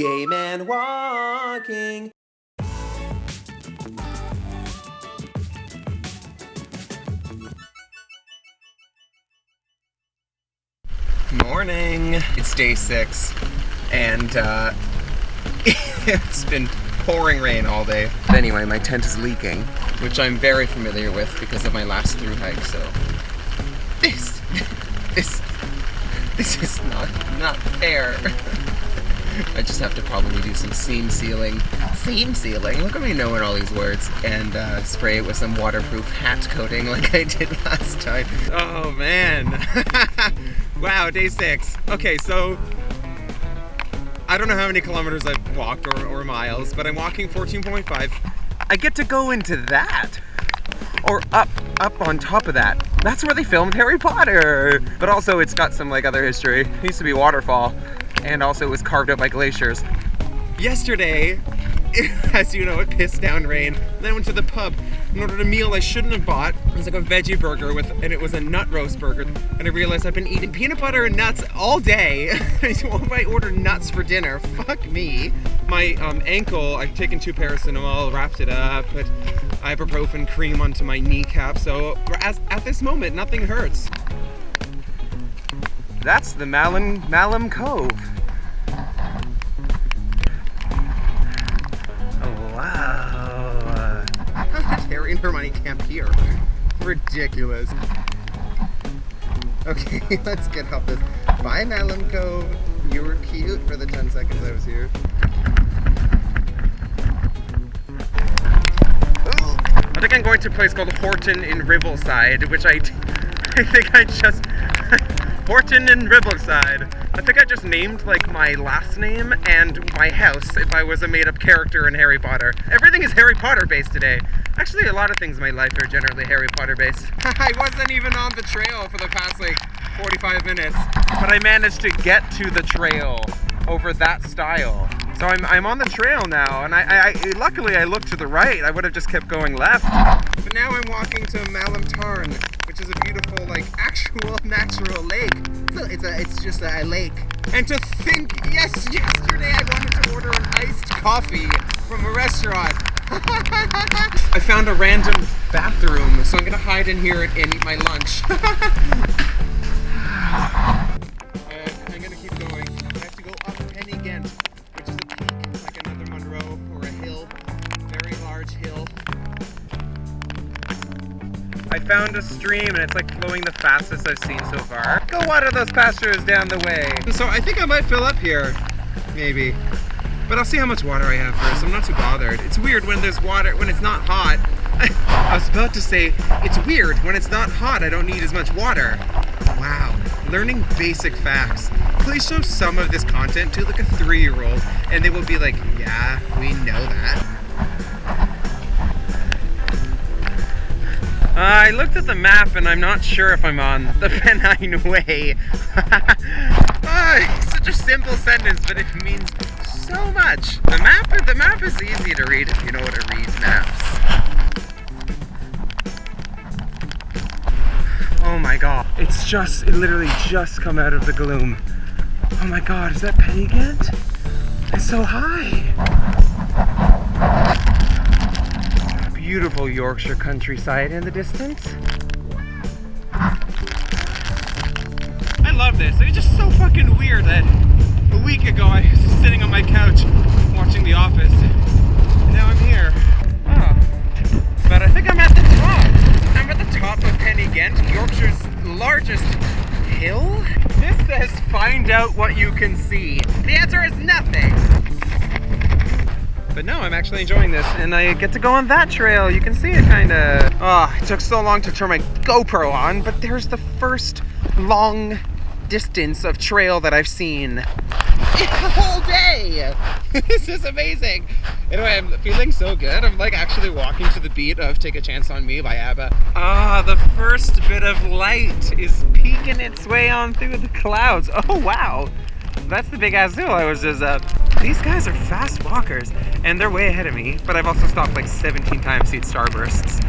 Gay man walking. Morning. It's day 6, and it's been pouring rain all day. But anyway, my tent is leaking, which I'm very familiar with because of my last through hike. So this is not fair. I just have to probably do some seam sealing. Seam sealing? Look at me knowing all these words. And spray it with some waterproof hat coating like I did last time. Oh man. Wow, day 6. Okay, so I don't know how many kilometers I've walked or miles, but I'm walking 14.5. I get to go into that. Or up on top of that. That's where they filmed Harry Potter. But also it's got some like other history. It used to be a waterfall. And also it was carved out by glaciers. Yesterday, as you know, it pissed down rain. Then I went to the pub and ordered a meal I shouldn't have bought. It was like a veggie burger and it was a nut roast burger. And I realized I've been eating peanut butter and nuts all day. Why would I order nuts for dinner? Fuck me. My ankle, I've taken 2 paracetamol, wrapped it up, put ibuprofen cream onto my kneecap. So at this moment, nothing hurts. That's the Malum Cove. Oh, wow. Harry and Hermione camp here. Ridiculous. Okay, let's get off this. Bye, Malum Cove. You were cute for the 10 seconds I was here. I think I'm going to a place called Horton in Riverside, which I think I just... Horton and Riverside. I think I just named like my last name and my house if I was a made-up character in Harry Potter. Everything is Harry Potter based today. Actually, a lot of things in my life are generally Harry Potter based. I wasn't even on the trail for the past like 45 minutes, but I managed to get to the trail over that stile. So I'm on the trail now, and I luckily I looked to the right. I would have just kept going left. But now I'm walking to Malum Tarn, which is a beautiful, like, actual natural lake. So it's just a lake. And to think, yes, yesterday I wanted to order an iced coffee from a restaurant. I found a random bathroom, so I'm gonna hide in here and eat my lunch. I'm gonna keep going. I have to go up Pennine, which is a peak, like another Munro, or a hill, very large hill. I found a stream and it's like flowing the fastest I've seen so far. Go water those pastures down the way. So I think I might fill up here, maybe. But I'll see how much water I have first. I'm not too bothered. It's weird when there's water, when it's not hot. I was about to say, it's weird when it's not hot, I don't need as much water. Wow, learning basic facts. Please show some of this content to like a 3-year-old and they will be like, yeah, we know that. I looked at the map and I'm not sure if I'm on the Pennine Way. It's such a simple sentence, but it means so much. The map is easy to read if you know how to read maps. Oh my god, it literally just come out of the gloom. Oh my god, is that Pennine? It's so high. Beautiful Yorkshire countryside in the distance. I love this. It's just so fucking weird that a week ago I was just sitting on my couch watching The Office. And now I'm here. Oh. But I think I'm at the top. I'm at the top of Pennine, Yorkshire's largest hill. This says find out what you can see. The answer is nothing. But no, I'm actually enjoying this, and I get to go on that trail. You can see it kinda. Oh, it took so long to turn my GoPro on, but there's the first long distance of trail that I've seen in the whole day. This is amazing. Anyway, I'm feeling so good. I'm like actually walking to the beat of Take a Chance on Me by ABBA. Ah, the first bit of light is peeking its way on through the clouds. Oh, wow. That's the big ass hill I was just up. These guys are fast walkers, and they're way ahead of me, but I've also stopped like 17 times to eat Starbursts.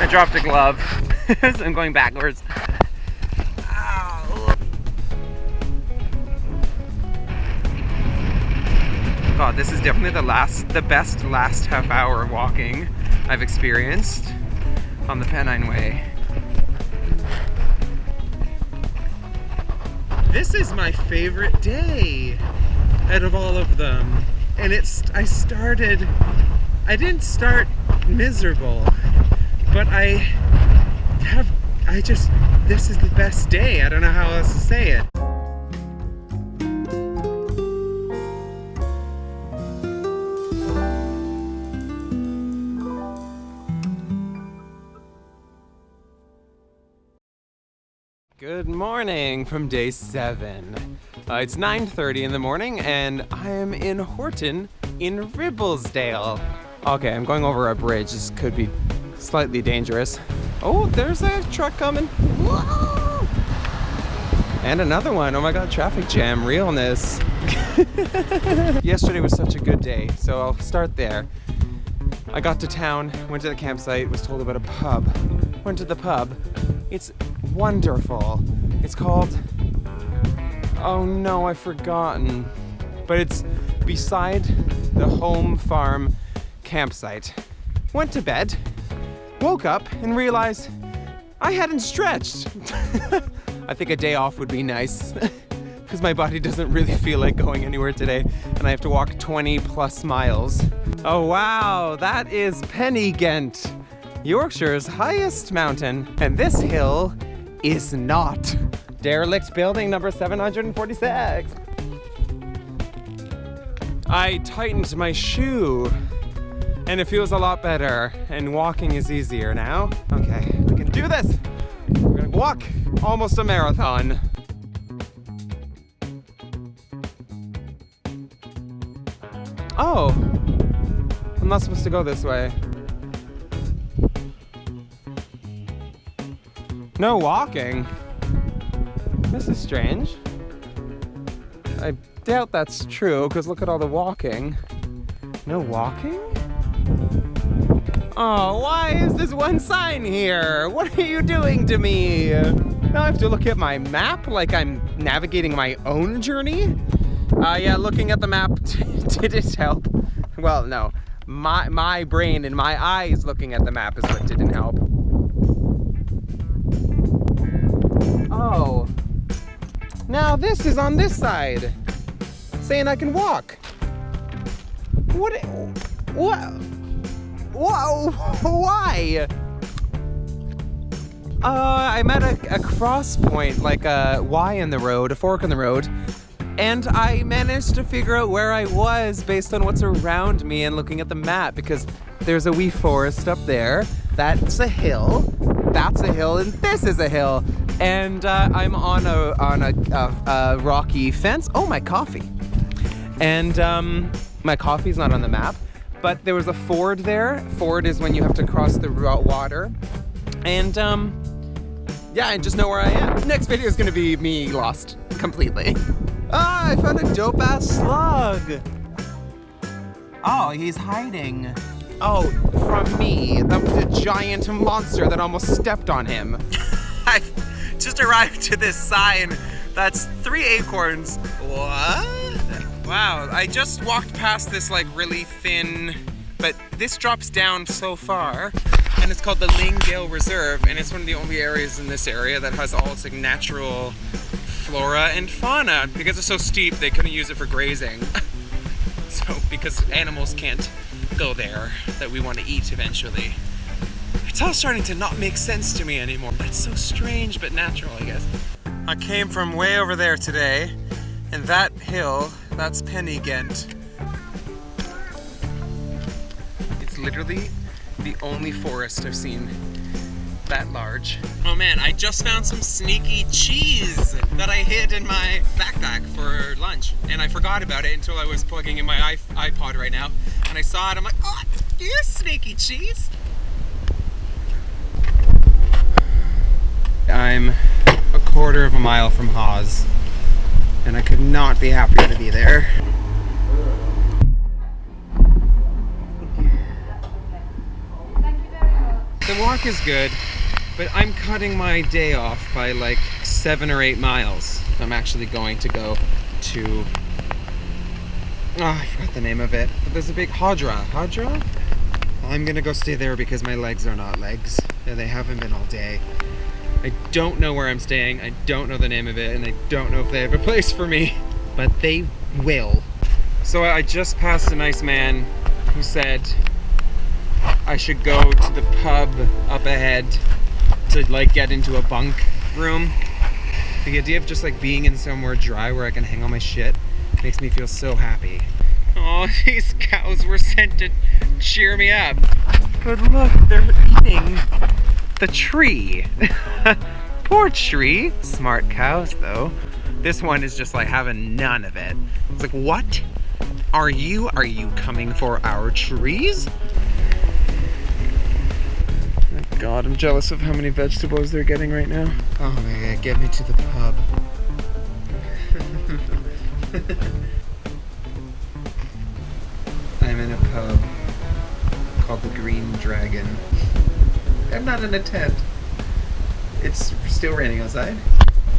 I dropped a glove, so I'm going backwards. Ow. this is definitely the best last half hour walking I've experienced on the Pennine Way. This is my favorite day out of all of them. And I didn't start miserable, but this is the best day. I don't know how else to say it. Good morning from day 7. It's 9:30 in the morning and I am in Horton in Ribblesdale. Okay, I'm going over a bridge. This could be slightly dangerous. Oh, there's a truck coming. Whoa! And another one. Oh my god, traffic jam, realness. Yesterday was such a good day, so I'll start there. I got to town, went to the campsite, was told about a pub. Went to the pub. It's wonderful. It's called... oh no, I've forgotten. But it's beside the home farm campsite. Went to bed, woke up and realized I hadn't stretched. I think a day off would be nice because my body doesn't really feel like going anywhere today and I have to walk 20 plus miles. Oh wow, that is Pennine, Yorkshire's highest mountain, and this hill is not. Derelict building number 746. I tightened my shoe and it feels a lot better and walking is easier now. Okay, we can do this. We're gonna walk almost a marathon. Oh, I'm not supposed to go this way. No walking. This is strange. I doubt that's true, because look at all the walking. No walking? Oh, why is this one sign here? What are you doing to me? Now I have to look at my map like I'm navigating my own journey? Yeah, looking at the map did it help? Well, no. My brain and my eyes looking at the map is what didn't help. Oh. Now this is on this side, saying I can walk. What? Whoa, why? I'm at a cross point, like a Y in the road, a fork in the road, and I managed to figure out where I was based on what's around me and looking at the map, because there's a wee forest up there, that's a hill, and this is a hill. And I'm on a rocky fence. Oh, my coffee. And my coffee's not on the map, but there was a ford there. Ford is when you have to cross the water. And yeah, I just know where I am. Next video is gonna be me lost completely. Ah, I found a dope ass slug. Oh, he's hiding. Oh, from me, the giant monster that almost stepped on him. I've just arrived to this sign. That's 3 acorns. What? Wow, I just walked past this like really thin, but this drops down so far, and it's called the Lingdale Reserve, and it's one of the only areas in this area that has all its like natural flora and fauna. Because it's so steep, they couldn't use it for grazing. So, because animals can't go there that we want to eat eventually. It's all starting to not make sense to me anymore. That's so strange, but natural, I guess. I came from way over there today, and that hill, that's Pennine. It's literally the only forest I've seen that large. Oh man, I just found some sneaky cheese that I hid in my backpack for lunch, and I forgot about it until I was plugging in my iPod right now, and I saw it, I'm like, oh, here's sneaky cheese. I'm a quarter of a mile from Hawes, and I could not be happier to be there. The walk is good, but I'm cutting my day off by like 7 or 8 miles. I'm actually going to go to Oh, I forgot the name of it. But there's a big Hadra. Hadra? I'm gonna go stay there because my legs are not legs. And they haven't been all day. I don't know where I'm staying. I don't know the name of it. And I don't know if they have a place for me. But they will. So I just passed a nice man who said I should go to the pub up ahead to like get into a bunk room. The idea of just like being in somewhere dry where I can hang all my shit makes me feel so happy. Oh, these cows were sent to cheer me up. But look, they're eating the tree. Poor tree. Smart cows though. This one is just like having none of it. It's like, what? Are you coming for our trees? Oh God, I'm jealous of how many vegetables they're getting right now. Oh my God, get me to the pub. I'm in a pub called the Green Dragon. I'm not in a tent. It's still raining outside.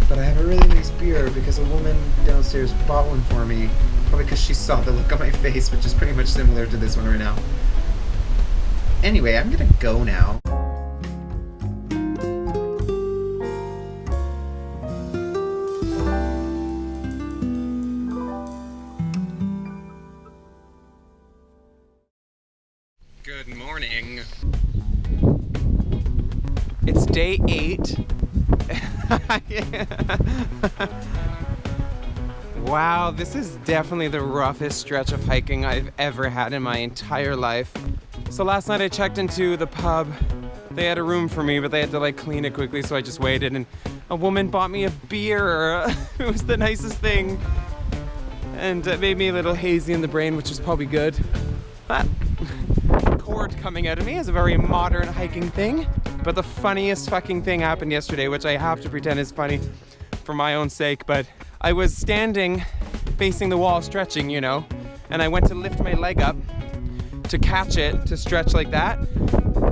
But I have a really nice beer because a woman downstairs bought one for me. Probably because she saw the look on my face, which is pretty much similar to this one right now. Anyway, I'm gonna go now. Good morning. It's day 8. Wow, this is definitely the roughest stretch of hiking I've ever had in my entire life. So last night I checked into the pub. They had a room for me, but they had to like clean it quickly, so I just waited, and a woman bought me a beer. It was the nicest thing. And it made me a little hazy in the brain, which is probably good. That cord coming out of me is a very modern hiking thing. But the funniest fucking thing happened yesterday, which I have to pretend is funny for my own sake, but I was standing facing the wall stretching, you know, and I went to lift my leg up to catch it, to stretch like that,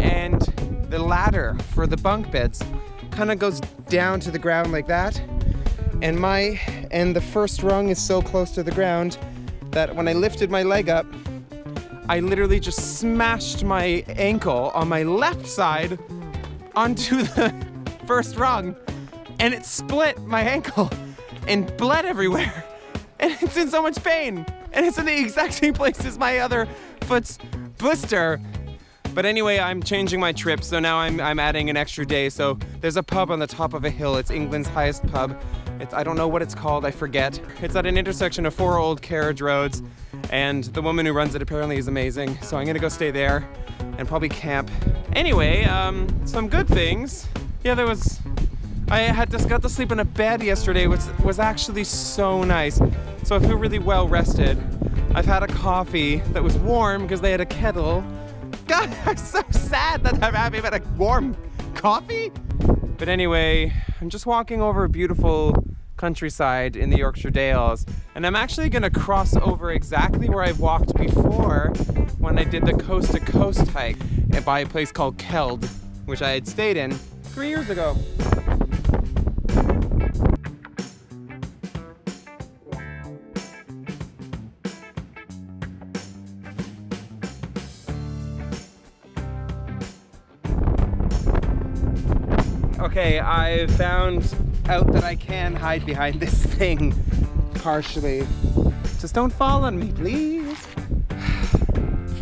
and the ladder for the bunk beds kind of goes down to the ground like that, and the first rung is so close to the ground that when I lifted my leg up, I literally just smashed my ankle on my left side onto the first rung, and it split my ankle and bled everywhere, and it's in so much pain, and it's in the exact same place as my other foot's blister. But anyway, I'm changing my trip, so now I'm adding an extra day. So there's a pub on the top of a hill. It's England's highest pub. I don't know what it's called, I forget. It's at an intersection of 4 old carriage roads, and the woman who runs it apparently is amazing. So I'm gonna go stay there and probably camp. Anyway, some good things. Yeah, I just got to sleep in a bed yesterday, which was actually so nice. So I feel really well rested. I've had a coffee that was warm because they had a kettle. God, I'm so sad that I'm having a warm coffee. But anyway, I'm just walking over a beautiful countryside in the Yorkshire Dales, and I'm actually gonna cross over exactly where I've walked before when I did the coast to coast hike by a place called Keld, which I had stayed in 3 years ago. Okay, I found out that I can hide behind this thing, partially. Just don't fall on me, please.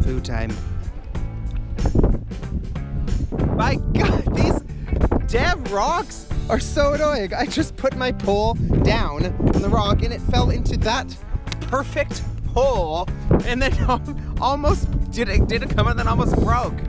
Food time. My God, these damn rocks are so annoying. I just put my pole down on the rock and it fell into that perfect hole, and then almost did it come and then almost broke.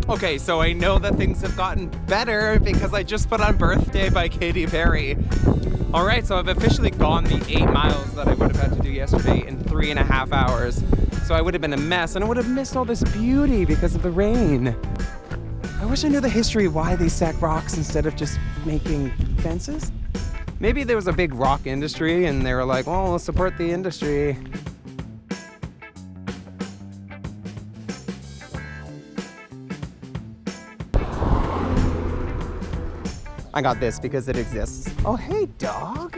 Okay, so I know that things have gotten better because I just put on Birthday by Katy Perry. All right, so I've officially gone the 8 miles that I would have had to do yesterday in 3.5 hours. So I would have been a mess, and I would have missed all this beauty because of the rain. I wish I knew the history of why they stack rocks instead of just making fences. Maybe there was a big rock industry and they were like, well, let's support the industry. I got this because it exists. Oh, hey, dog.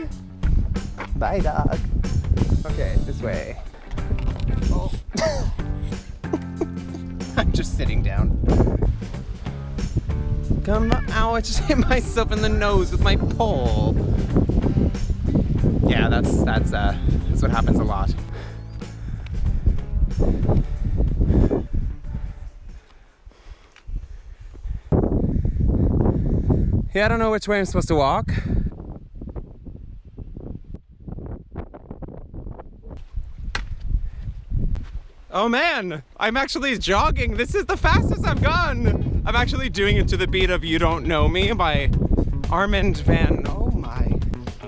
Bye, dog. Okay, this way. Oh. I'm just sitting down. Come on. Ow, I just hit myself in the nose with my pole. Yeah, that's what happens a lot. Yeah, I don't know which way I'm supposed to walk. Oh man, I'm actually jogging. This is the fastest I've gone. I'm actually doing it to the beat of You Don't Know Me by Armand Van. Oh my.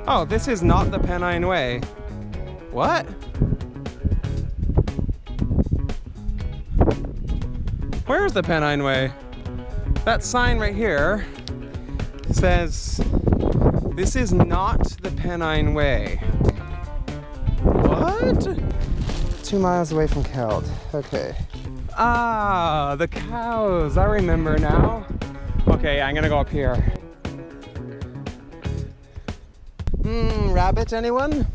Oh, this is not the Pennine Way. What? Where's the Pennine Way? That sign right here says, this is not the Pennine Way. What? 2 miles away from Keld. Okay. Ah, the cows. I remember now. Okay, I'm gonna go up here. Rabbit, anyone?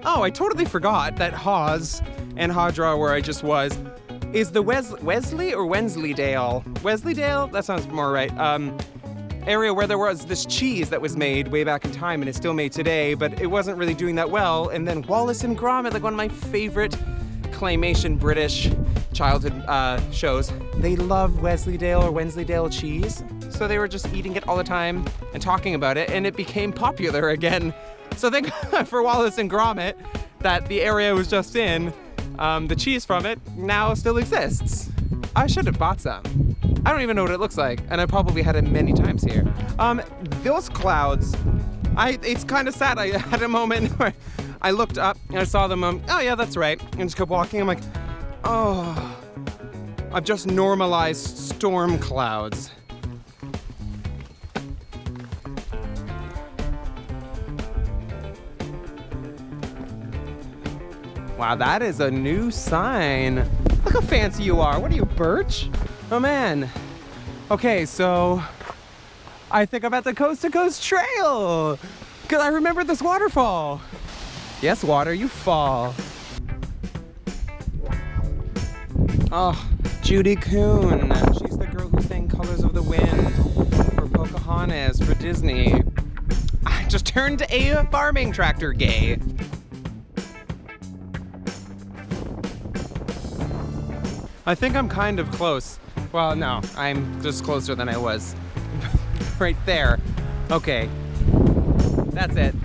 Oh, I totally forgot that Hawes and Hadra, where I just was, is the Wesley or Wensleydale? Wesleydale? That sounds more right. Area where there was this cheese that was made way back in time and is still made today, but it wasn't really doing that well. And then Wallace and Gromit, like one of my favorite claymation British childhood shows, they loved Wesleydale or Wensleydale cheese. So they were just eating it all the time and talking about it, and it became popular again. So thank God for Wallace and Gromit that the area was just in, the cheese from it now still exists. I should have bought some. I don't even know what it looks like, and I probably had it many times here. Those clouds, it's kind of sad. I had a moment where I looked up and I saw them, oh yeah, that's right, and just kept walking. I'm like, oh, I've just normalized storm clouds. Wow, that is a new sign. Look how fancy you are. What are you, Birch? Oh man. Okay, so I think I'm at the Coast to Coast Trail. Cause I remember this waterfall. Yes, water, you fall. Oh, Judy Kuhn. She's the girl who sang Colors of the Wind for Pocahontas for Disney. I just turned a farming tractor gay. I think I'm kind of close. Well, no, I'm just closer than I was. Right there. Okay. That's it.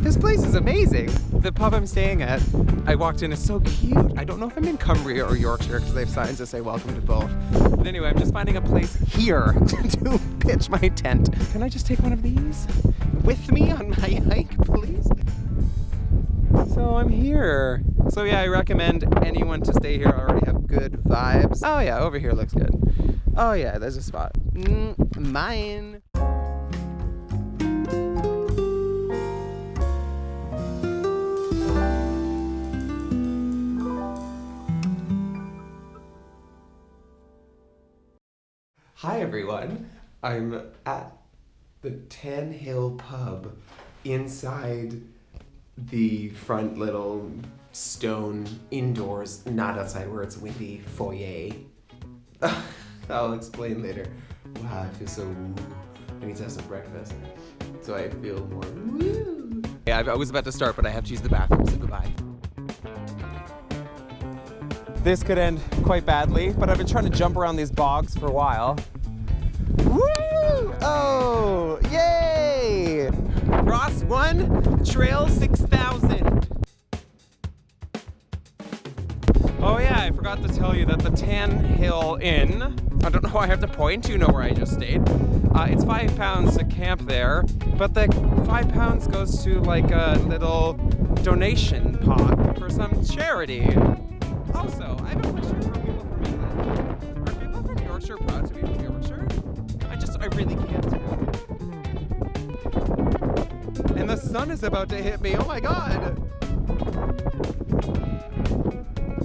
This place is amazing. The pub I'm staying at, I walked in, it's so cute. I don't know if I'm in Cumbria or Yorkshire because they have signs that say welcome to both. But anyway, I'm just finding a place here to pitch my tent. Can I just take one of these with me on my hike, please? So I'm here. So yeah, I recommend anyone to stay here. I already have good vibes. Oh yeah, over here looks good. Oh yeah, there's a spot. Mine. Hi everyone. I'm at the Tan Hill Pub inside the front little stone indoors, not outside where it's windy, foyer. I'll explain later. Wow, I feel so woo. I need to have some breakfast so I feel more woo. Yeah, I was about to start, but I have to use the bathroom, so goodbye. This could end quite badly, but I've been trying to jump around these bogs for a while. Woo! Oh, yay! Ross 1, Trail 6000. Oh yeah, I forgot to tell you that the Tan Hill Inn, I don't know why I have to point, you know where I just stayed. It's £5 to camp there, but the £5 goes to like a little donation pot for some charity. Also, I have a question for people from England. Are people from Yorkshire proud to be from Yorkshire? I really can't tell. And the sun is about to hit me. Oh my god!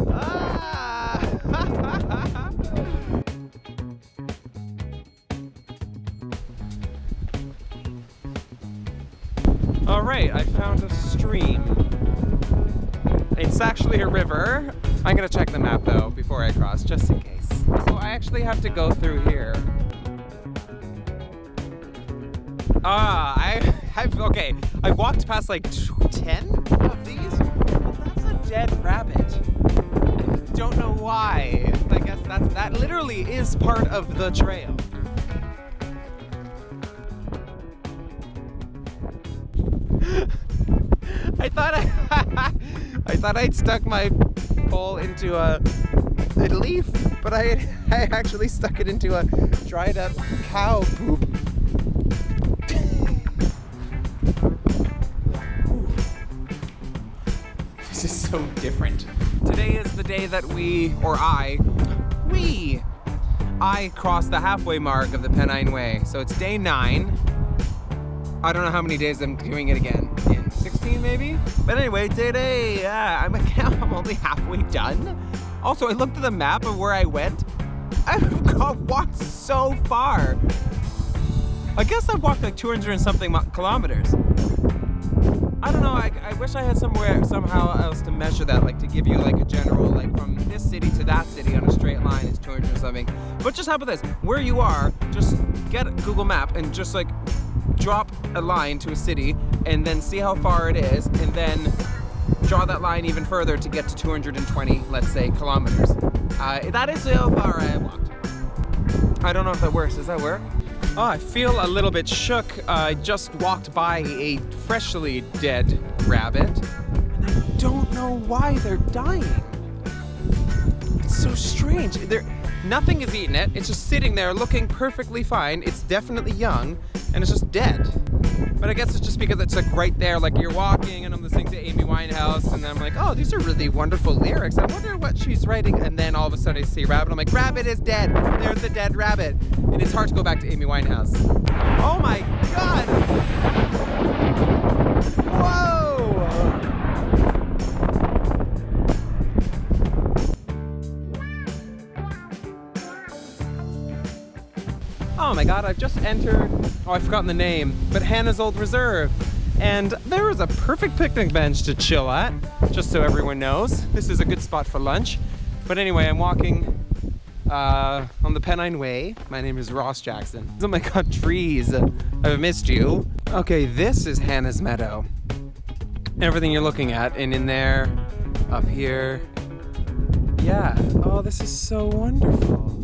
Ah! right, I found a stream. It's actually a river. I'm gonna check the map though before I cross, just in case. So I actually have to go through here. Okay. I've walked past like 10 of these, but that's a dead rabbit. I don't know why. I guess that literally is part of the trail. I thought I'd stuck my pole into a leaf, but I actually stuck it into a dried up cow poop. This is so different. Today is the day that I crossed the halfway mark of the Pennine Way. So it's day 9. I don't know how many days I'm doing it again. In 16 maybe? But anyway, day. Yeah, I'm only halfway done. Also, I looked at the map of where I went. I've walked so far. I guess I've walked like 200 and something kilometers. I don't know, I wish I had somehow else to measure that, like to give you like a general, like from this city to that city on a straight line is 200 or something. But just how about this? Where you are, just get a Google map and just like drop a line to a city and then see how far it is and then draw that line even further to get to 220, let's say, kilometers. That is how far I walked. I don't know if that works. Does that work? Oh, I feel a little bit shook. I just walked by a freshly dead rabbit, and I don't know why they're dying. It's so strange. Nothing is eating it. It's just sitting there looking perfectly fine. It's definitely young, and it's just dead. But I guess it's just because it's like right there, like you're walking and I'm listening to Amy Winehouse and then I'm like, oh, these are really wonderful lyrics. I wonder what she's writing. And then all of a sudden I see a rabbit. I'm like, rabbit is dead. There's the dead rabbit. And it's hard to go back to Amy Winehouse. Oh my God. Whoa. Oh my God, I've just entered, I've forgotten the name, but Hannah's Old Reserve. And there is a perfect picnic bench to chill at, just so everyone knows. This is a good spot for lunch. But anyway, I'm walking on the Pennine Way. My name is Ross Jackson. Oh my God, trees. I've missed you. Okay, this is Hannah's Meadow. Everything you're looking at, and in there, up here. Yeah, oh, this is so wonderful.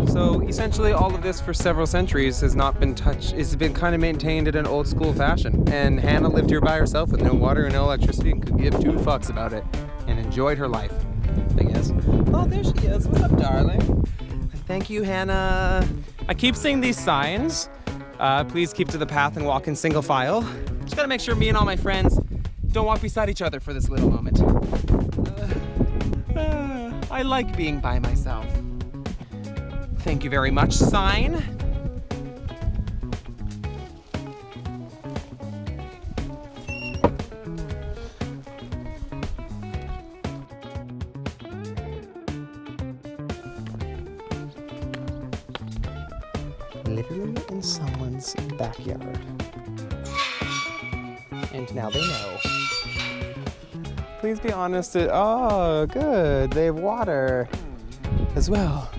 So essentially all of this for several centuries has not been touched, it's been kind of maintained in an old school fashion. And Hannah lived here by herself with no water and no electricity and could give 2 fucks about it and enjoyed her life, I guess. Oh, there she is. What's up, darling? Thank you, Hannah. I keep seeing these signs. Please keep to the path and walk in single file. Just gotta make sure me and all my friends don't walk beside each other for this little moment. I like being by myself. Thank you very much, sign. Literally in someone's backyard. And now they know. Please be honest. Oh, good. They have water as well.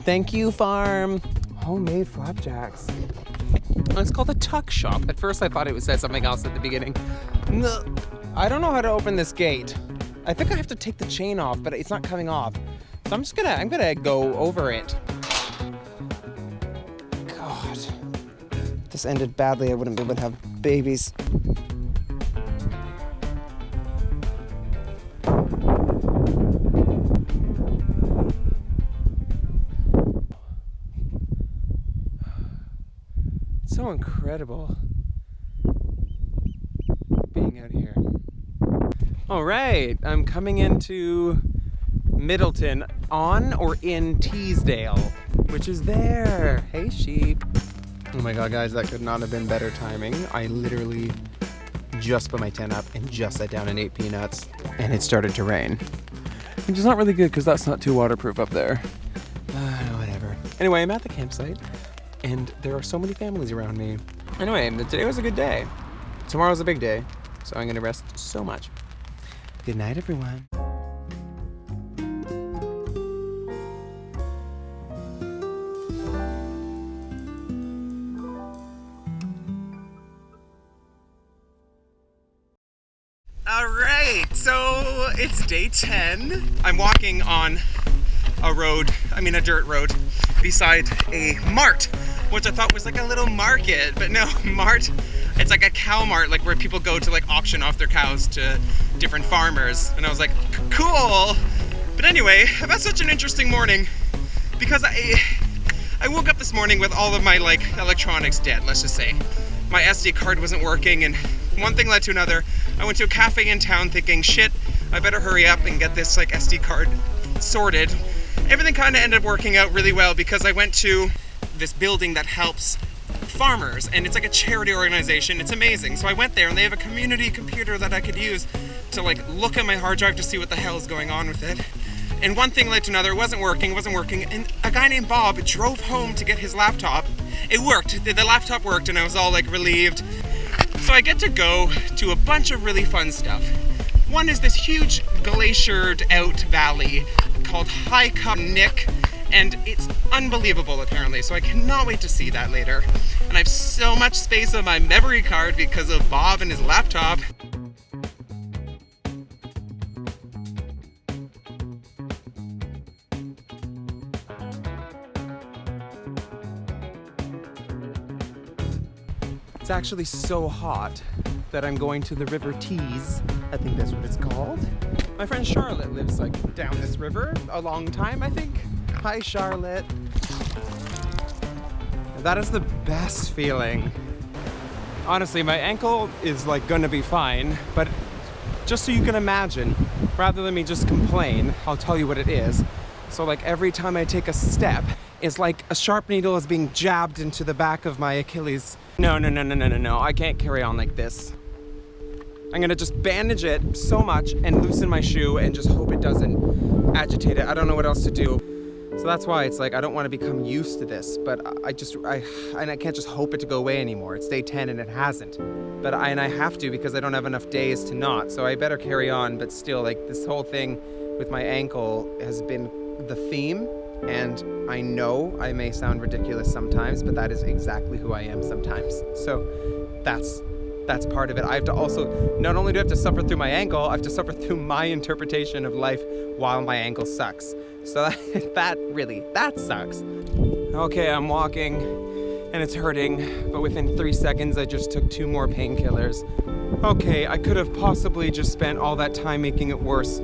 Thank you, farm. Homemade flapjacks. Oh, it's called a tuck shop. At first I thought it said something else at the beginning. No, I don't know how to open this gate. I think I have to take the chain off, but it's not coming off. So I'm gonna go over it. God. If this ended badly, I wouldn't be able to have babies. So incredible being out here. All right, I'm coming into Middleton on or in Teesdale, which is there. Hey, sheep. Oh my God, guys, that could not have been better timing. I literally just put my tent up and just sat down and ate peanuts, and it started to rain. Which is not really good because that's not too waterproof up there. Whatever. Anyway, I'm at the campsite. And there are so many families around me. Anyway, today was a good day. tomorrow's a big day, so I'm gonna rest so much. Good night, everyone. All right, so it's day 10. I'm walking on a dirt road beside a mart, which I thought was like a little market, but no, mart, it's like a cow mart, like where people go to like auction off their cows to different farmers. And I was like, cool. But anyway, I've had such an interesting morning because I woke up this morning with all of my like electronics dead, let's just say. My SD card wasn't working, and one thing led to another. I went to a cafe in town thinking, shit, I better hurry up and get this like SD card sorted. Everything kind of ended up working out really well because I went to this building that helps farmers, and it's like a charity organization. It's amazing. So I went there and they have a community computer that I could use to like look at my hard drive to see what the hell is going on with it. And one thing led to another. It wasn't working, and a guy named Bob drove home to get his laptop. It worked. The laptop worked, and I was all like relieved. So I get to go to a bunch of really fun stuff. One is this huge glaciered out valley called High Cup Nick, and it's unbelievable apparently, so I cannot wait to see that later. And I have so much space on my memory card because of Bob and his laptop. It's actually so hot that I'm going to the River Tees. I think that's what it's called. My friend Charlotte lives like down this river a long time, I think. Hi, Charlotte. That is the best feeling. Honestly, my ankle is like gonna be fine, but just so you can imagine, rather than me just complain, I'll tell you what it is. So like every time I take a step, it's like a sharp needle is being jabbed into the back of my Achilles. No, I can't carry on like this. I'm gonna just bandage it so much and loosen my shoe and just hope it doesn't agitate it. I don't know what else to do. So that's why it's like, I don't want to become used to this, but I can't just hope it to go away anymore. It's day 10 and it hasn't. But I have to because I don't have enough days to not, so I better carry on. But still, like, this whole thing with my ankle has been the theme, and I know I may sound ridiculous sometimes, but that is exactly who I am sometimes. So that's part of it. I have to also, not only do I have to suffer through my ankle, I have to suffer through my interpretation of life while my ankle sucks. So that sucks. Okay, I'm walking and it's hurting, but within 3 seconds I just took 2 more painkillers. Okay, I could have possibly just spent all that time making it worse.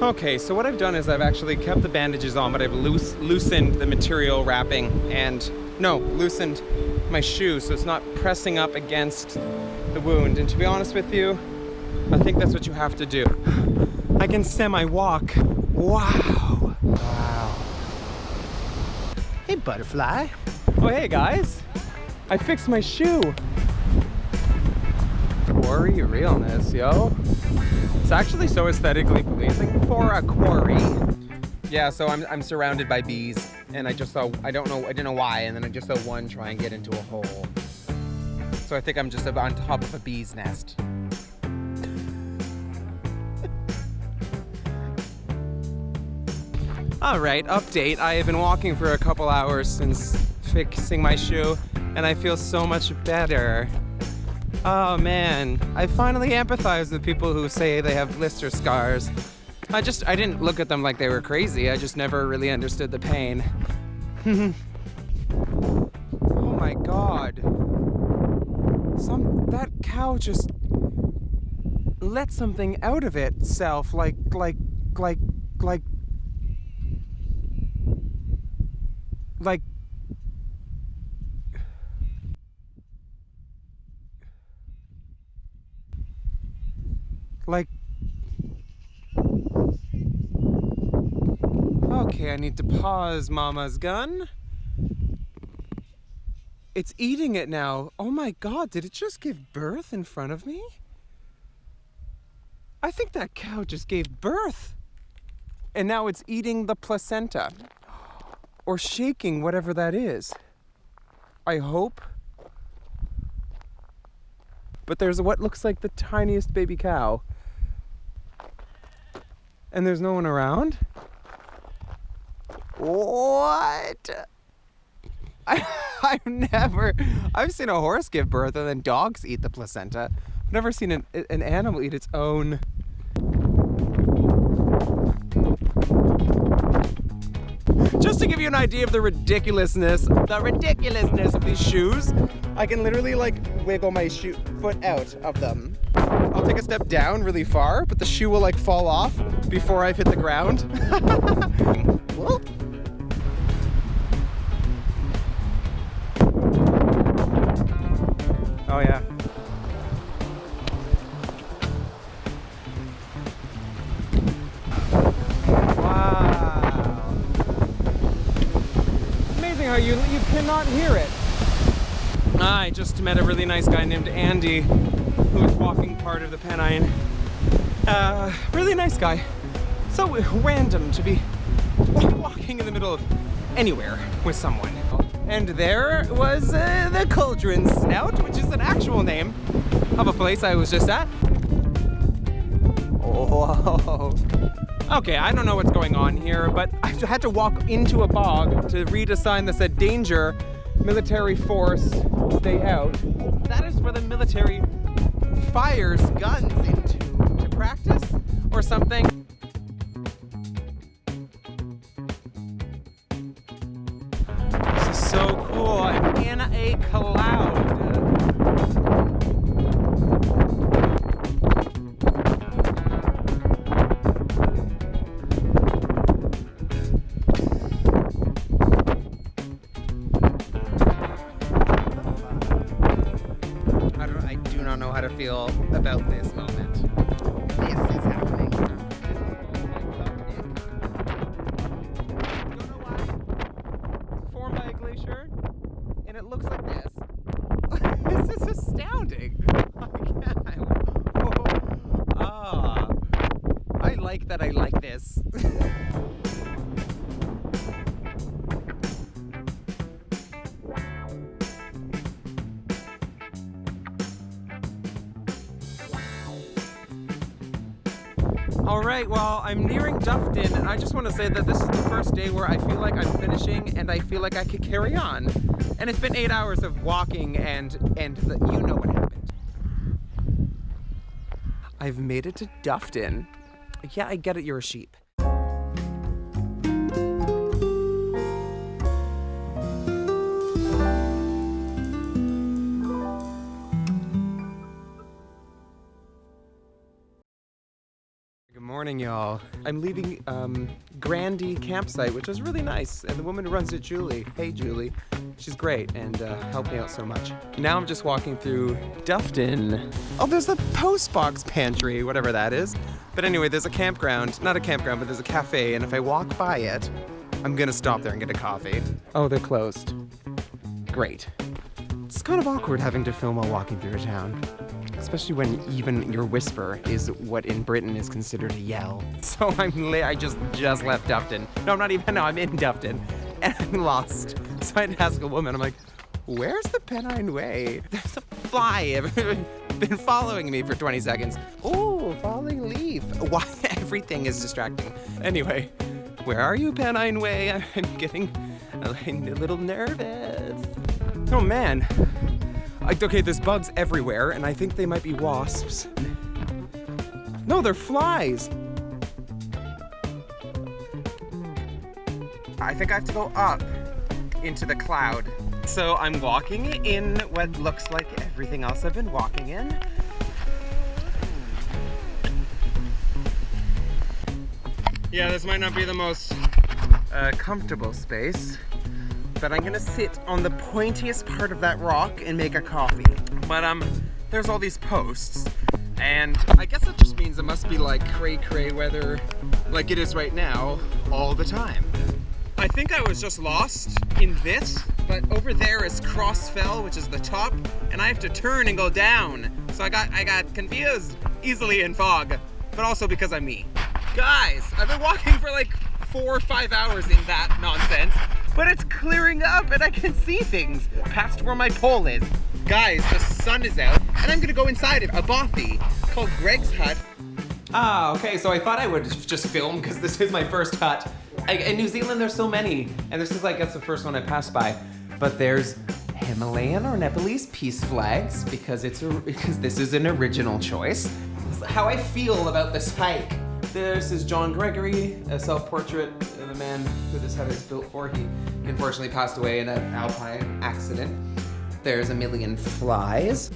Okay, so what I've done is I've actually kept the bandages on, but I've loosened the material wrapping and, loosened my shoe so it's not pressing up against the wound. And to be honest with you, I think that's what you have to do. I can semi-walk. Wow. Hey, butterfly. Oh, hey, guys. I fixed my shoe. Quarry realness, yo. It's actually so aesthetically pleasing for a quarry. Yeah, so I'm surrounded by bees, and I didn't know why, and then I just saw one try and get into a hole. So I think I'm just on top of a bee's nest. All right, update. I have been walking for a couple hours since fixing my shoe, and I feel so much better. Oh man, I finally empathize with people who say they have blister scars. I didn't look at them like they were crazy. I just never really understood the pain. Oh my God. That cow just let something out of itself, like okay, I need to pause Mama's gun. It's eating it now. Oh my God, did it just give birth in front of me? I think that cow just gave birth. And now it's eating the placenta. Or shaking whatever that is. I hope. but there's what looks like the tiniest baby cow. And there's no one around? What? I've seen a horse give birth and then dogs eat the placenta. I've never seen an animal eat its own. Just to give you an idea of the ridiculousness of these shoes, I can literally like wiggle my foot out of them. I'll take a step down really far, but the shoe will like fall off before I've hit the ground. Whoop. Oh yeah. Wow. Amazing how you cannot hear it. I just met a really nice guy named Andy who was walking part of the Pennine. Really nice guy. So random to be walking in the middle of anywhere with someone. And there was the Cauldron Snout, which is an actual name of a place I was just at. Oh. Okay, I don't know what's going on here, but I had to walk into a bog to read a sign that said danger, military force, stay out. That is where the military fires guns to practice or something. This is so cool. I'm in a cloud. I do not know how to feel about this moment. This is happening. This is don't know why. It's formed by a glacier, and it looks like this. This is astounding. I like that I like this. All right, well, I'm nearing Dufton, and I just want to say that this is the first day where I feel like I'm finishing and I feel like I could carry on. And it's been 8 hours of walking and you know what happened. I've made it to Dufton. Yeah, I get it, you're a sheep. Good morning, y'all. I'm leaving Grandy campsite, which was really nice. And the woman who runs it, Julie. Hey, Julie. She's great and helped me out so much. Now I'm just walking through Dufton. Oh, there's the postbox pantry, whatever that is. But anyway, there's a campground. Not a campground, but there's a cafe. And if I walk by it, I'm gonna stop there and get a coffee. Oh, they're closed. Great. It's kind of awkward having to film while walking through a town. Especially when even your whisper is what in Britain is considered a yell. So I just left Dufton. No, I'm not even, no, I'm in Dufton. And I'm lost. So I had to ask a woman, I'm like, where's the Pennine Way? There's a fly been following me for 20 seconds. Oh, falling leaf. Why everything is distracting. Anyway, where are you, Pennine Way? I'm getting a little nervous. Oh man. Okay, there's bugs everywhere, and I think they might be wasps. No, they're flies. I think I have to go up into the cloud. So I'm walking in what looks like everything else I've been walking in. Yeah, this might not be the most comfortable space. But I'm gonna sit on the pointiest part of that rock and make a coffee. But there's all these posts, and I guess that just means it must be like cray weather like it is right now all the time. I think I was just lost in this, but over there is Crossfell, which is the top, and I have to turn and go down. So I got confused easily in fog, but also because I'm me. Guys, I've been walking for like 4 or 5 hours in that nonsense. But it's clearing up and I can see things past where my pole is. Guys, the sun is out, and I'm gonna go inside it, a bothy called Greg's Hut. Ah, okay, so I thought I would just film because this is my first hut. In New Zealand, there's so many, and this is, I guess, the first one I passed by. But there's Himalayan or Nepalese peace flags because this is an original choice. This is how I feel about this hike. This is John Gregory, a self-portrait of the man who this hut is built for. He unfortunately passed away in an alpine accident. There's a million flies.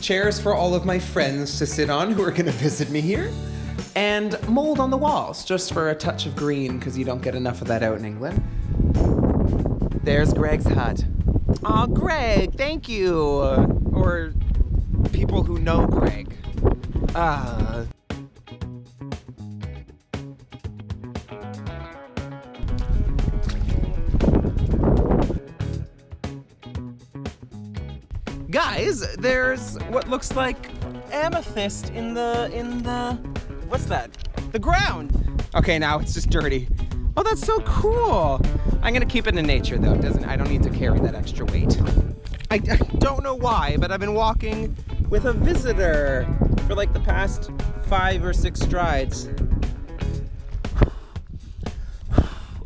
Chairs for all of my friends to sit on who are gonna visit me here. And mold on the walls, just for a touch of green, because you don't get enough of that out in England. There's Greg's hut. Aw, Greg, thank you. Or people who know Greg. Guys, there's what looks like amethyst in the what's that? The ground. Okay, now it's just dirty. Oh, that's so cool. I'm gonna keep it in nature though. I don't need to carry that extra weight. I don't know why, but I've been walking with a visitor for like the past 5 or 6 strides.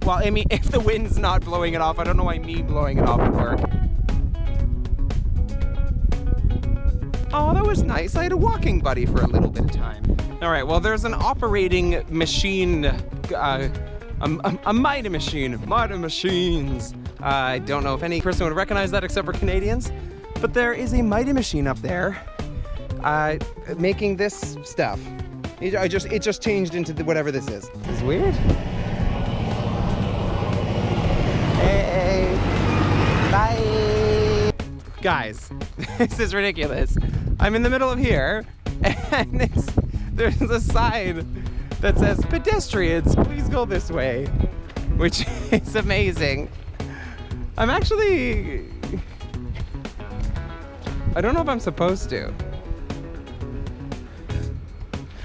Well, I mean, if the wind's not blowing it off, I don't know why me blowing it off would work. Oh, that was nice. I had a walking buddy for a little bit of time. All right, well, there's an operating machine, a mighty machine, mighty machines. I don't know if any person would recognize that except for Canadians, but there is a mighty machine up there making this stuff. It just changed into whatever this is. It's weird. Hey, bye. Guys, this is ridiculous. I'm in the middle of here, and there's a sign that says, pedestrians, please go this way, which is amazing. I don't know if I'm supposed to.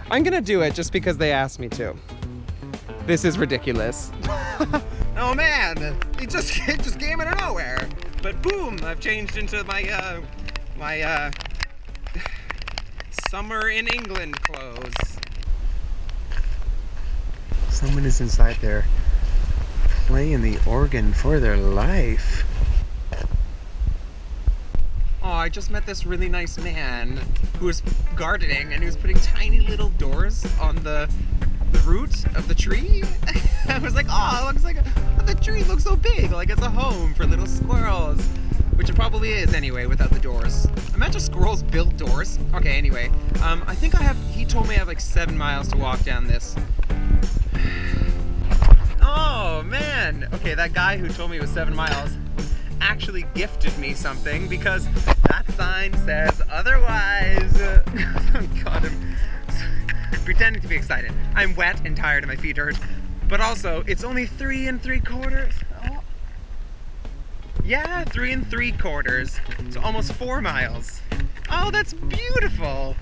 I'm gonna do it just because they asked me to. This is ridiculous. Oh man, it just came out of nowhere. But boom, I've changed into my summer in England clothes. Someone is inside there playing the organ for their life. Oh, I just met this really nice man who was gardening and he was putting tiny little doors on the root of the tree. I was like, oh, it looks like the tree looks so big, like it's a home for little squirrels. Which it probably is anyway, without the doors. Imagine squirrels built doors. Okay, anyway. I think he told me I have like 7 miles to walk down this. Oh, man. Okay, that guy who told me it was 7 miles actually gifted me something because that sign says otherwise. God, I'm pretending to be excited. I'm wet and tired and my feet hurt. But also, it's only 3 3/4. Oh. Yeah, 3 3/4. So almost 4 miles. Oh, that's beautiful.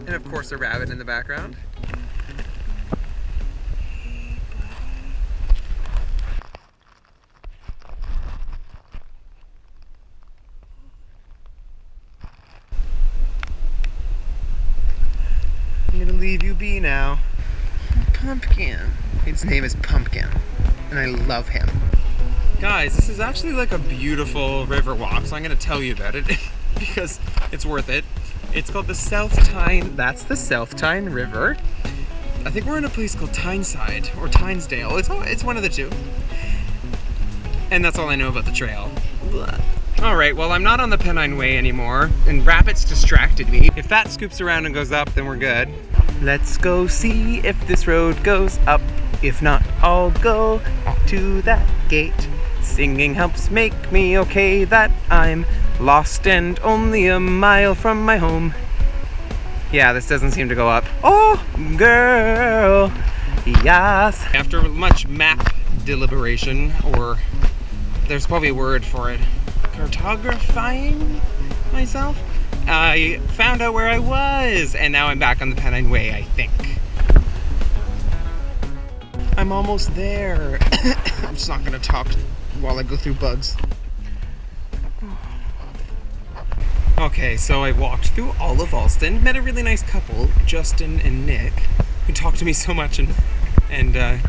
And of course a rabbit in the background. I'm gonna leave you be now. Pumpkin. His name is Pumpkin, and I love him. Guys, this is actually like a beautiful river walk, so I'm gonna tell you about it because it's worth it. It's called the South Tyne. That's the South Tyne River. I think we're in a place called Tyneside or Tynesdale. It's one of the two. And that's all I know about the trail. All right, well, I'm not on the Pennine Way anymore, and rabbits distracted me. If that scoops around and goes up, then we're good. Let's go see if this road goes up. If not, I'll go back to that gate. Singing helps make me okay that I'm lost and only a mile from my home. Yeah, this doesn't seem to go up. Oh, girl, yes. After much map deliberation, or there's probably a word for it, cartographing myself, I found out where I was, and now I'm back on the Pennine Way, I think. I'm almost there. I'm just not gonna talk while I go through bugs. Okay, so I walked through all of Alston, met a really nice couple, Justin and Nick, who talked to me so much and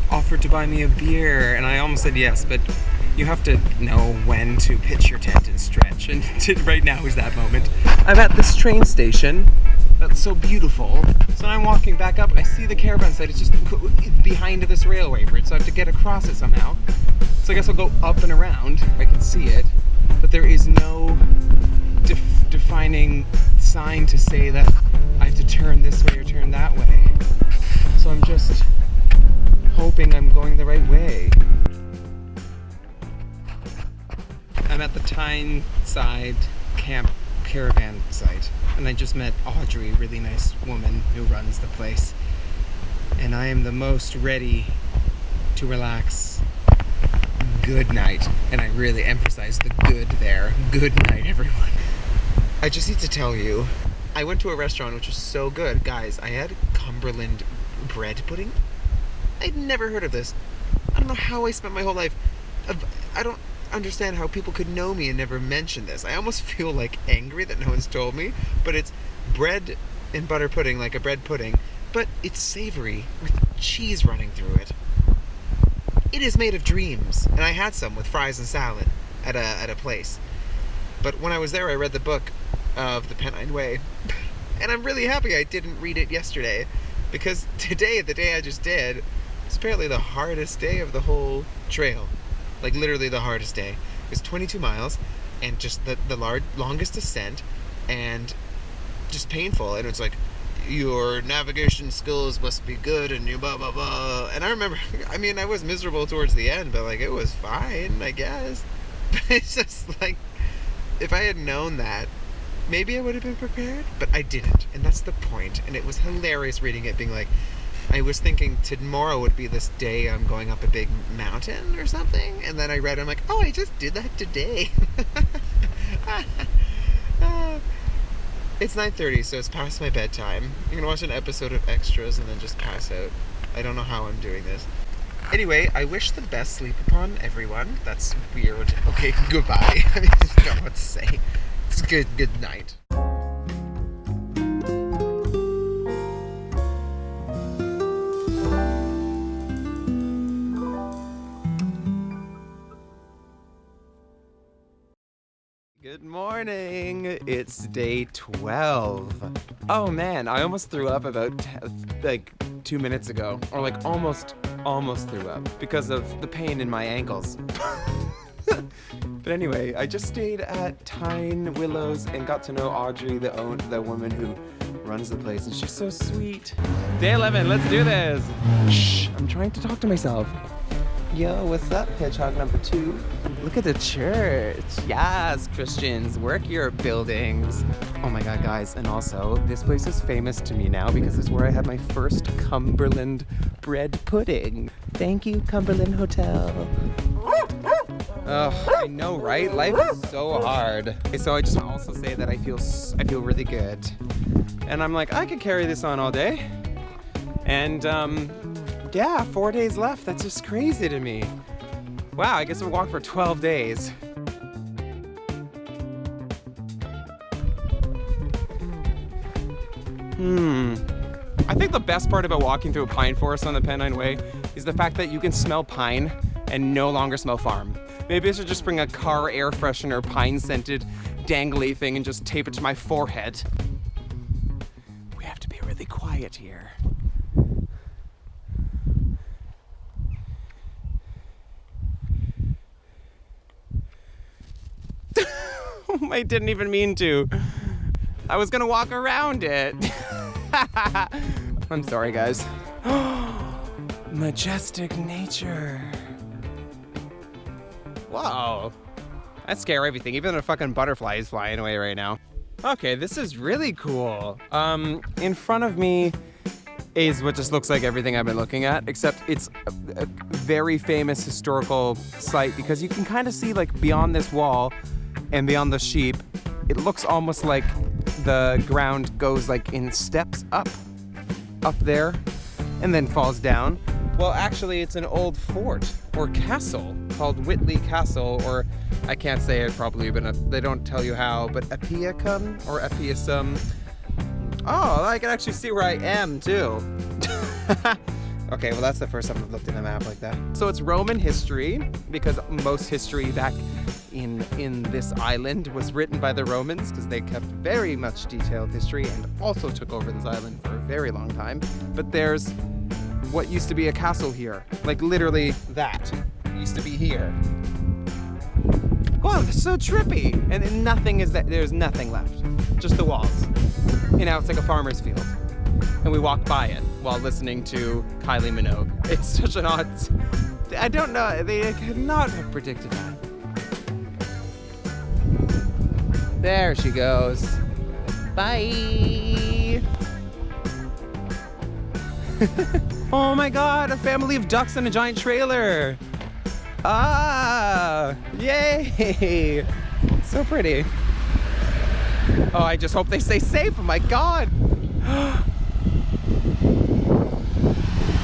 offered to buy me a beer, and I almost said yes, but you have to know when to pitch your tent and stretch, and right now is that moment. I'm at this train station that's so beautiful, so I'm walking back up, I see the caravan site, it's just behind this railway bridge, so I have to get across it somehow. So I guess I'll go up and around, I can see it, but there is no defining sign to say that I have to turn this way or turn that way. So I'm just hoping I'm going the right way. I'm at the Tyneside camp caravan site, and I just met Audrey, a really nice woman who runs the place. And I am the most ready to relax. Good night. And I really emphasize the good there. Good night, everyone. I just need to tell you, I went to a restaurant which was so good. Guys, I had Cumberland bread pudding. I'd never heard of this. I don't know how I spent my whole life. I don't understand how people could know me and never mention this. I almost feel like angry that no one's told me, but it's bread and butter pudding, like a bread pudding, but it's savory with cheese running through it. It is made of dreams, and I had some with fries and salad at a place. But when I was there, I read the book of the Pennine Way, and I'm really happy I didn't read it yesterday, because today, the day I just did, was apparently the hardest day of the whole trail. Like literally the hardest day. It was 22 miles, and just the longest ascent, and just painful. And it's like, your navigation skills must be good, and you blah blah blah. And I remember, I mean, I was miserable towards the end, but like it was fine, I guess. But it's just like, if I had known that, maybe I would have been prepared, but I didn't, and that's the point. And it was hilarious reading it, being like, I was thinking tomorrow would be this day I'm going up a big mountain or something, and then I read it, I'm like, oh, I just did that today. It's 9:30, so it's past my bedtime. I'm gonna watch an episode of Extras and then just pass out. I don't know how I'm doing this. Anyway, I wish the best sleep upon everyone. That's weird. Okay, goodbye. I just don't know what to say. It's good night. Good morning. It's day 12. Oh man, I almost threw up about like 2 minutes ago, or like almost threw up because of the pain in my ankles. But anyway, I just stayed at Tyne Willows and got to know Audrey, the woman who runs the place, and she's so sweet. Day 11, let's do this. Shh, I'm trying to talk to myself. Yo, what's up, hedgehog number 2? Look at the church. Yes, Christians, work your buildings. Oh my god, guys, and also, this place is famous to me now because it's where I had my first Cumberland bread pudding. Thank you, Cumberland Hotel. Oh, I know, right? Life is so hard. Okay, so I just want to also say that I feel really good. And I'm like, I could carry this on all day. And, yeah, 4 days left. That's just crazy to me. Wow, I guess we'll walk for 12 days. I think the best part about walking through a pine forest on the Pennine Way is the fact that you can smell pine and no longer smell farm. Maybe I should just bring a car air freshener, pine-scented, dangly thing and just tape it to my forehead. We have to be really quiet here. I didn't even mean to. I was gonna walk around it. I'm sorry, guys. Majestic nature. Whoa. That scare everything. Even a fucking butterfly is flying away right now. Okay, this is really cool. In front of me is what just looks like everything I've been looking at, except it's a very famous historical site because you can kind of see like beyond this wall and beyond the sheep, it looks almost like the ground goes like in steps up there and then falls down. Well, actually it's an old fort or castle. called Whitley Castle, or I can't say it probably, but they don't tell you how, but Epiacum or Epiacum. Oh, I can actually see where I am too. Okay, well that's the first time I've looked at a map like that. So it's Roman history, because most history back in this island was written by the Romans, because they kept very much detailed history and also took over this island for a very long time. But there's what used to be a castle here, like literally that used to be here. Wow, that's so trippy. And nothing is that, there's nothing left, just the walls. You know, it's like a farmer's field. And we walked by it while listening to Kylie Minogue. It's such an odd, I don't know, they could not have predicted that. There she goes. Bye. Oh my God, a family of ducks in a giant trailer. Ah, yay. So pretty. Oh, I just hope they stay safe. Oh my God.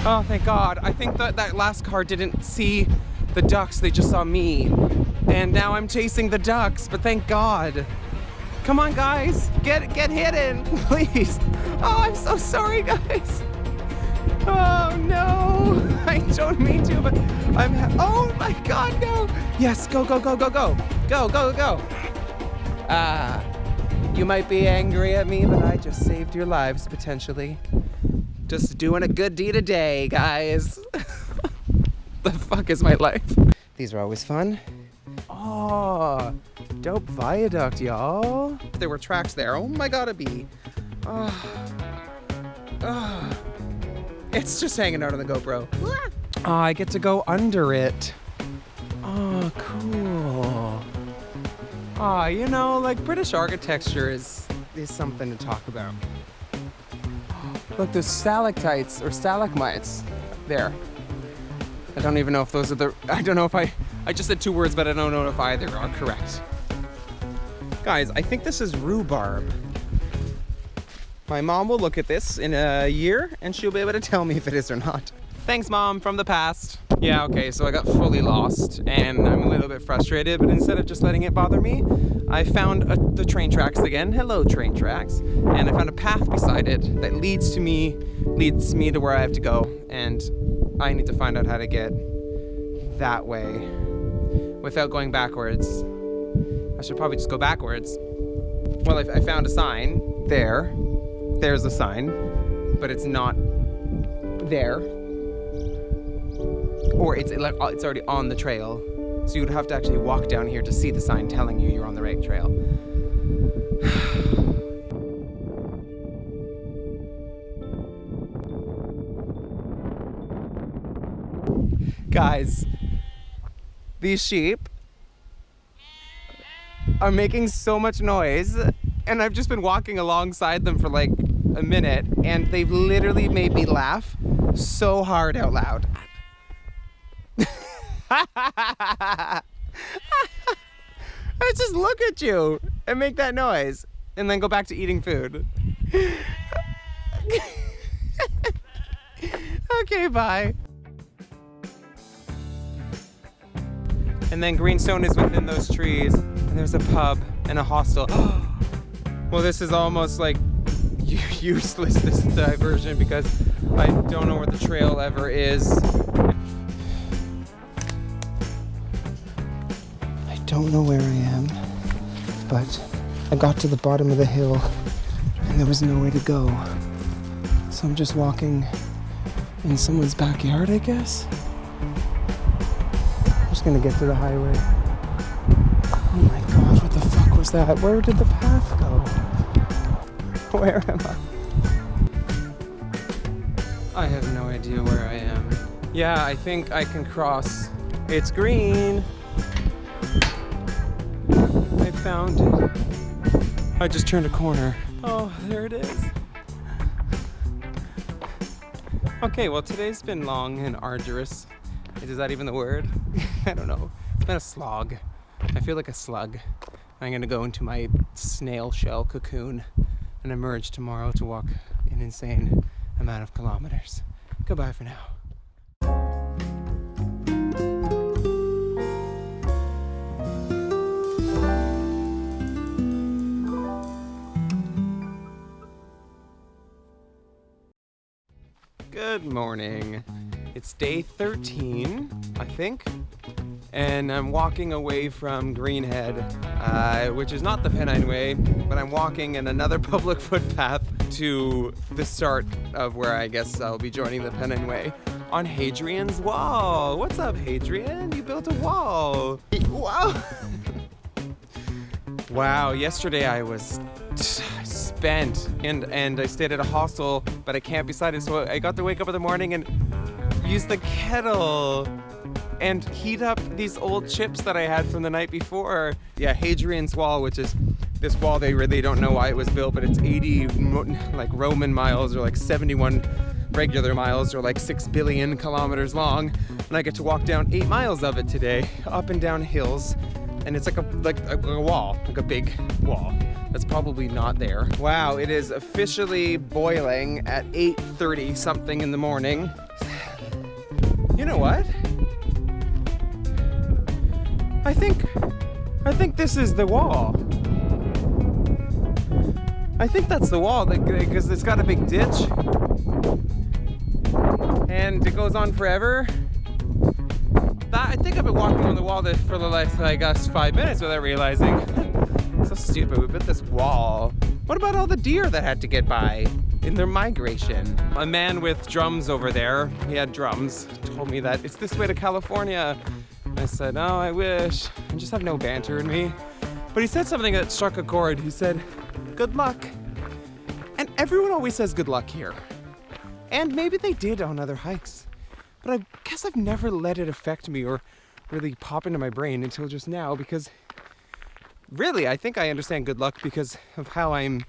Oh, thank God. I think that last car didn't see the ducks, they just saw me. And now I'm chasing the ducks, but thank God. Come on, guys, get hidden, please. Oh, I'm so sorry, guys. Oh no, I don't mean to, but oh my God, no. Yes, go. Go. You might be angry at me, but I just saved your lives, potentially. Just doing a good deed a day, guys. The fuck is my life? These are always fun. Oh, dope viaduct, y'all. There were tracks there. Oh my God, a bee. It's just hanging out on the GoPro. Oh, I get to go under it. Oh, cool. Oh, you know, like British architecture is something to talk about. Look, there's stalactites or stalagmites there. I don't even know if those are I don't know if I just said two words, but I don't know if either are correct. Guys, I think this is rhubarb. My mom will look at this in a year and she'll be able to tell me if it is or not. Thanks, Mom, from the past. Yeah, okay, so I got fully lost and I'm a little bit frustrated, but instead of just letting it bother me, I found the train tracks again. Hello, train tracks. And I found a path beside it that leads me to where I have to go. And I need to find out how to get that way without going backwards. I should probably just go backwards. Well, I found a sign there. There's a sign, but it's not there. Or it's already on the trail. So you would have to actually walk down here to see the sign telling you you're on the right trail. Guys, these sheep are making so much noise, and I've just been walking alongside them for like a minute, and they've literally made me laugh so hard out loud. I just look at you and make that noise and then go back to eating food. Okay, bye. And then Greenstone is within those trees, and there's a pub and a hostel. Well, this is almost like useless, this diversion, because I don't know where the trail ever is. I don't know where I am, but I got to the bottom of the hill and there was nowhere to go. So I'm just walking in someone's backyard, I guess. I'm just gonna get to the highway. Oh my God, what the fuck was that? Where did the path go? Where am I? I have no idea where I am. Yeah, I think I can cross. It's green. I found it. I just turned a corner. Oh, there it is. Okay, well, today's been long and arduous. Is that even the word? I don't know. It's been a slog. I feel like a slug. I'm gonna go into my snail shell cocoon and emerge tomorrow to walk an insane amount of kilometers. Goodbye for now. Good morning. It's day 13, I think, and I'm walking away from Greenhead, which is not the Pennine Way, but I'm walking in another public footpath to the start of where I guess I'll be joining the Pennine Way on Hadrian's Wall. What's up, Hadrian? You built a wall. Wow. Wow, yesterday I was spent and I stayed at a hostel, but I camped beside it, so I got to wake up in the morning and use the kettle and heat up these old chips that I had from the night before. Yeah, Hadrian's Wall, which is this wall, they really don't know why it was built, but it's 80 like Roman miles or like 71 regular miles or like 6 billion kilometers long, and I get to walk down 8 miles of it today, up and down hills, and it's like a wall, like a big wall that's probably not there. Wow, it is officially boiling at 8:30 something in the morning. You know what? I think this is the wall. I think that's the wall, because it's got a big ditch and it goes on forever. I think I've been walking on the wall for the last, I guess, 5 minutes without realizing. So stupid, we built this wall. What about all the deer that had to get by in their migration? A man with drums over there, he had drums, told me that it's this way to California. I said, oh, I wish. I just have no banter in me. But he said something that struck a chord. He said, good luck. And everyone always says good luck here. And maybe they did on other hikes. But I guess I've never let it affect me or really pop into my brain until just now, because really, I think I understand good luck because of how I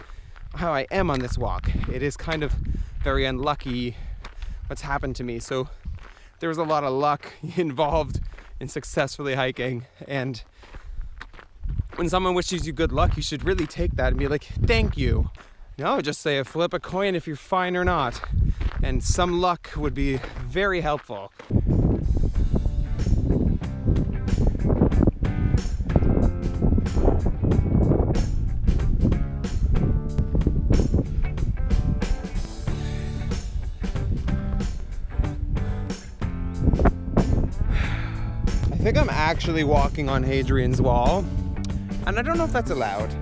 am on this walk. It is kind of very unlucky what's happened to me. So there was a lot of luck involved in successfully hiking. And when someone wishes you good luck, you should really take that and be like, thank you. No, just say flip a coin if you're fine or not. And some luck would be very helpful. I think I'm actually walking on Hadrian's Wall, and I don't know if that's allowed.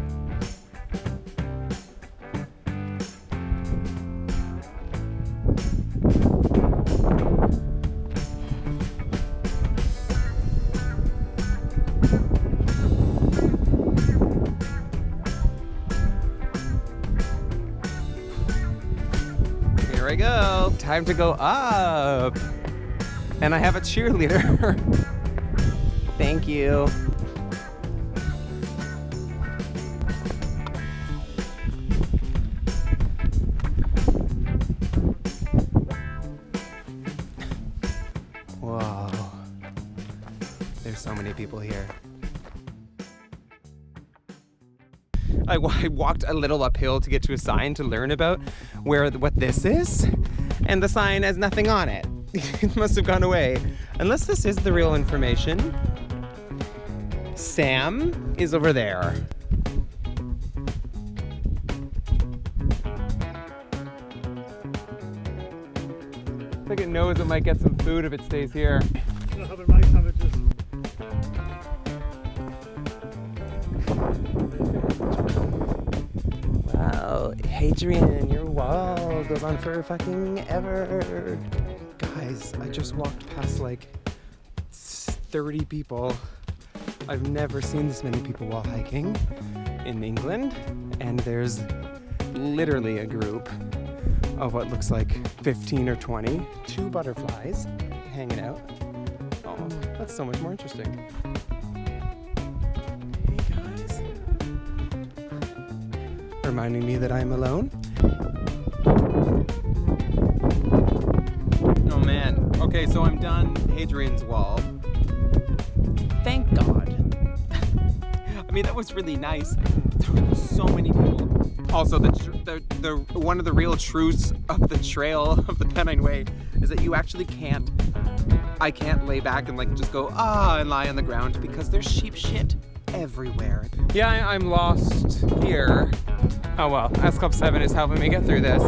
Here I go. Time to go up. And I have a cheerleader. Thank you. Whoa. There's so many people here. I walked a little uphill to get to a sign to learn about what this is, and the sign has nothing on it. It must have gone away. Unless this is the real information. Sam is over there. I think it knows it might get some food if it stays here. Wow, Hadrian, your wall goes on for fucking ever. Guys, I just walked past like 30 people. I've never seen this many people while hiking in England, and there's literally a group of what looks like 15 or 20, 2 butterflies hanging out. Oh, that's so much more interesting. Hey guys. Reminding me that I'm alone. Oh man. Okay, so I'm done Hadrian's Wall. Thank God. I mean, that was really nice. There were so many people. Also, the one of the real truths of the trail of the Pennine Way is that you actually can't. I can't lay back and like just go and lie on the ground because there's sheep shit everywhere. Yeah, I'm lost here. Oh well, S Club 7 is helping me get through this.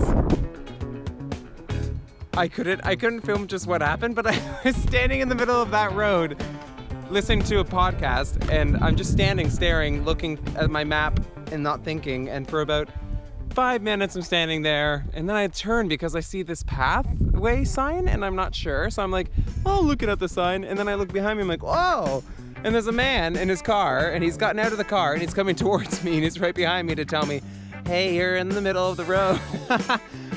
I couldn't film just what happened, but I was standing in the middle of that road listening to a podcast, and I'm just standing, staring, looking at my map and not thinking, and for about 5 minutes I'm standing there, and then I turn because I see this pathway sign and I'm not sure, so I'm like, oh, looking at the sign, and then I look behind me, I'm like, whoa, and there's a man in his car, and he's gotten out of the car and he's coming towards me, and he's right behind me to tell me, hey, you're in the middle of the road.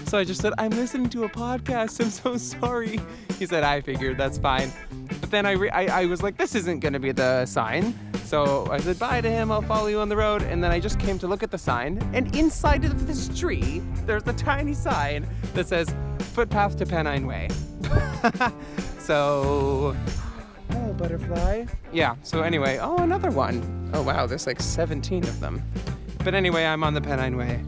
So I just said, I'm listening to a podcast, I'm so sorry. He said, I figured, that's fine. But then I was like, this isn't gonna be the sign. So I said bye to him, I'll follow you on the road. And then I just came to look at the sign, and inside of this tree, there's a tiny sign that says, footpath to Pennine Way. So, oh, butterfly. Yeah, so anyway, oh, another one. Oh wow, there's like 17 of them. But anyway, I'm on the Pennine Way.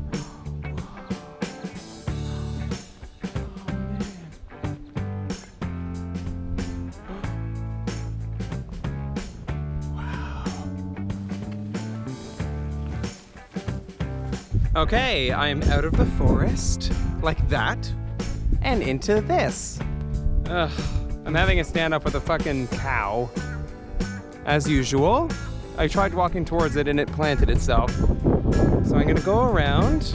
Okay, I'm out of the forest, like that, and into this. Ugh, I'm having a stand-up with a fucking cow, as usual. I tried walking towards it and it planted itself. So I'm gonna go around.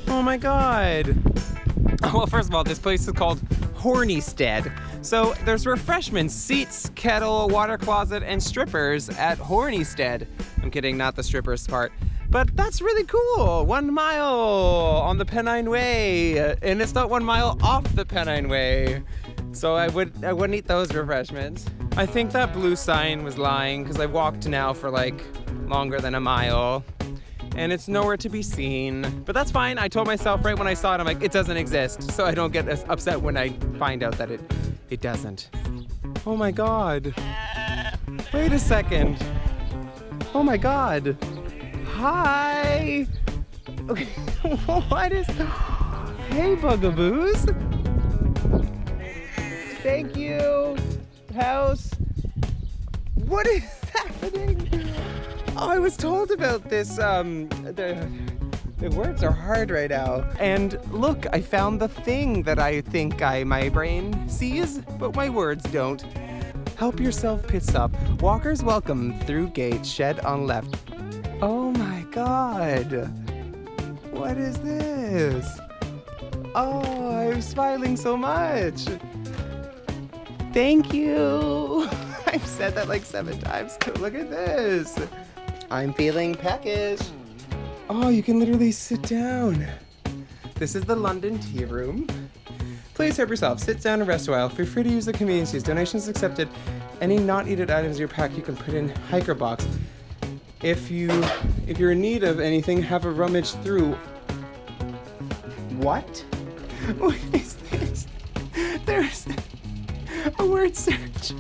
Oh my god. Well, first of all, this place is called Hornystead. So there's refreshments, seats, kettle, water closet, and strippers at Hornystead. I'm kidding, not the strippers part. But that's really cool. 1 mile on the Pennine Way. And it's not 1 mile off the Pennine Way. So I wouldn't eat those refreshments. I think that blue sign was lying because I walked now for like longer than a mile. And it's nowhere to be seen. But that's fine. I told myself right when I saw it, I'm like, it doesn't exist. So I don't get as upset when I find out that it doesn't. Oh my god. Wait a second. Oh my god. Hi. Okay. What is... Hey, bugaboos. Thank you. House. What is happening? Oh, I was told about this, the words are hard right now. And look, I found the thing that I think my brain sees, but my words don't. Help yourself pit stop. Walkers welcome through gate, shed on left. Oh my god. What is this? Oh, I'm smiling so much. Thank you. I've said that like 7 times. Look at this. I'm feeling peckish. Oh, you can literally sit down. This is the London Tea Room. Please help yourself. Sit down and rest a while. Feel free to use the conveniences. Donations accepted. Any not needed items in your pack you can put in hiker box. If you're in need of anything, have a rummage through. What? What is this? There's a word search.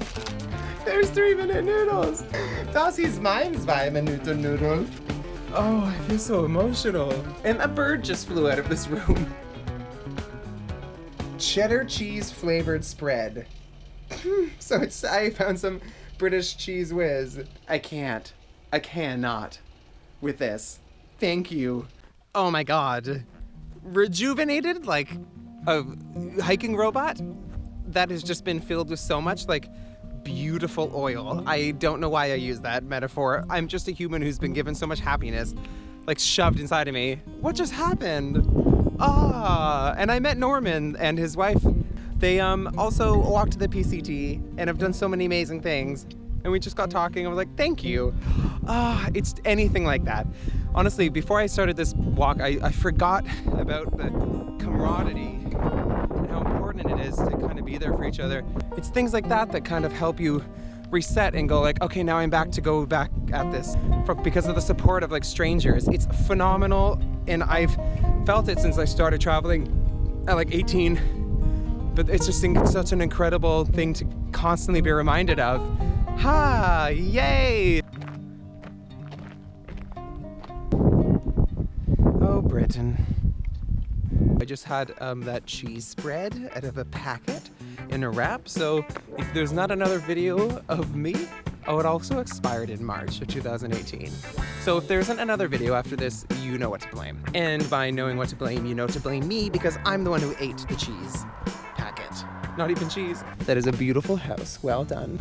There's 3-minute noodles. Das ist mein 2-Minute Noodle. Oh, I feel so emotional. And a bird just flew out of this room. Cheddar cheese flavored spread. So I found some British cheese whiz. I cannot with this. Thank you. Oh my god. Rejuvenated like a hiking robot that has just been filled with so much like beautiful oil. I don't know why I use that metaphor. I'm just a human who's been given so much happiness, like shoved inside of me. What just happened? And I met Norman and his wife. They also walked to the PCT and have done so many amazing things. And we just got talking. I was like, thank you. It's anything like that. Honestly, before I started this walk, I forgot about the camaraderie and how important it is to kind of be there for each other. It's things like that that kind of help you reset and go like, okay, now I'm back at this because of the support of like strangers. It's phenomenal, and I've felt it since I started traveling at like 18. But it's just such an incredible thing to constantly be reminded of. Ha! Yay! Oh, Britain. I just had that cheese spread out of a packet in a wrap, so if there's not another video of me, oh, it also expired in March of 2018. So if there isn't another video after this, you know what to blame. And by knowing what to blame, you know to blame me because I'm the one who ate the cheese packet. Not even cheese. That is a beautiful house. Well done.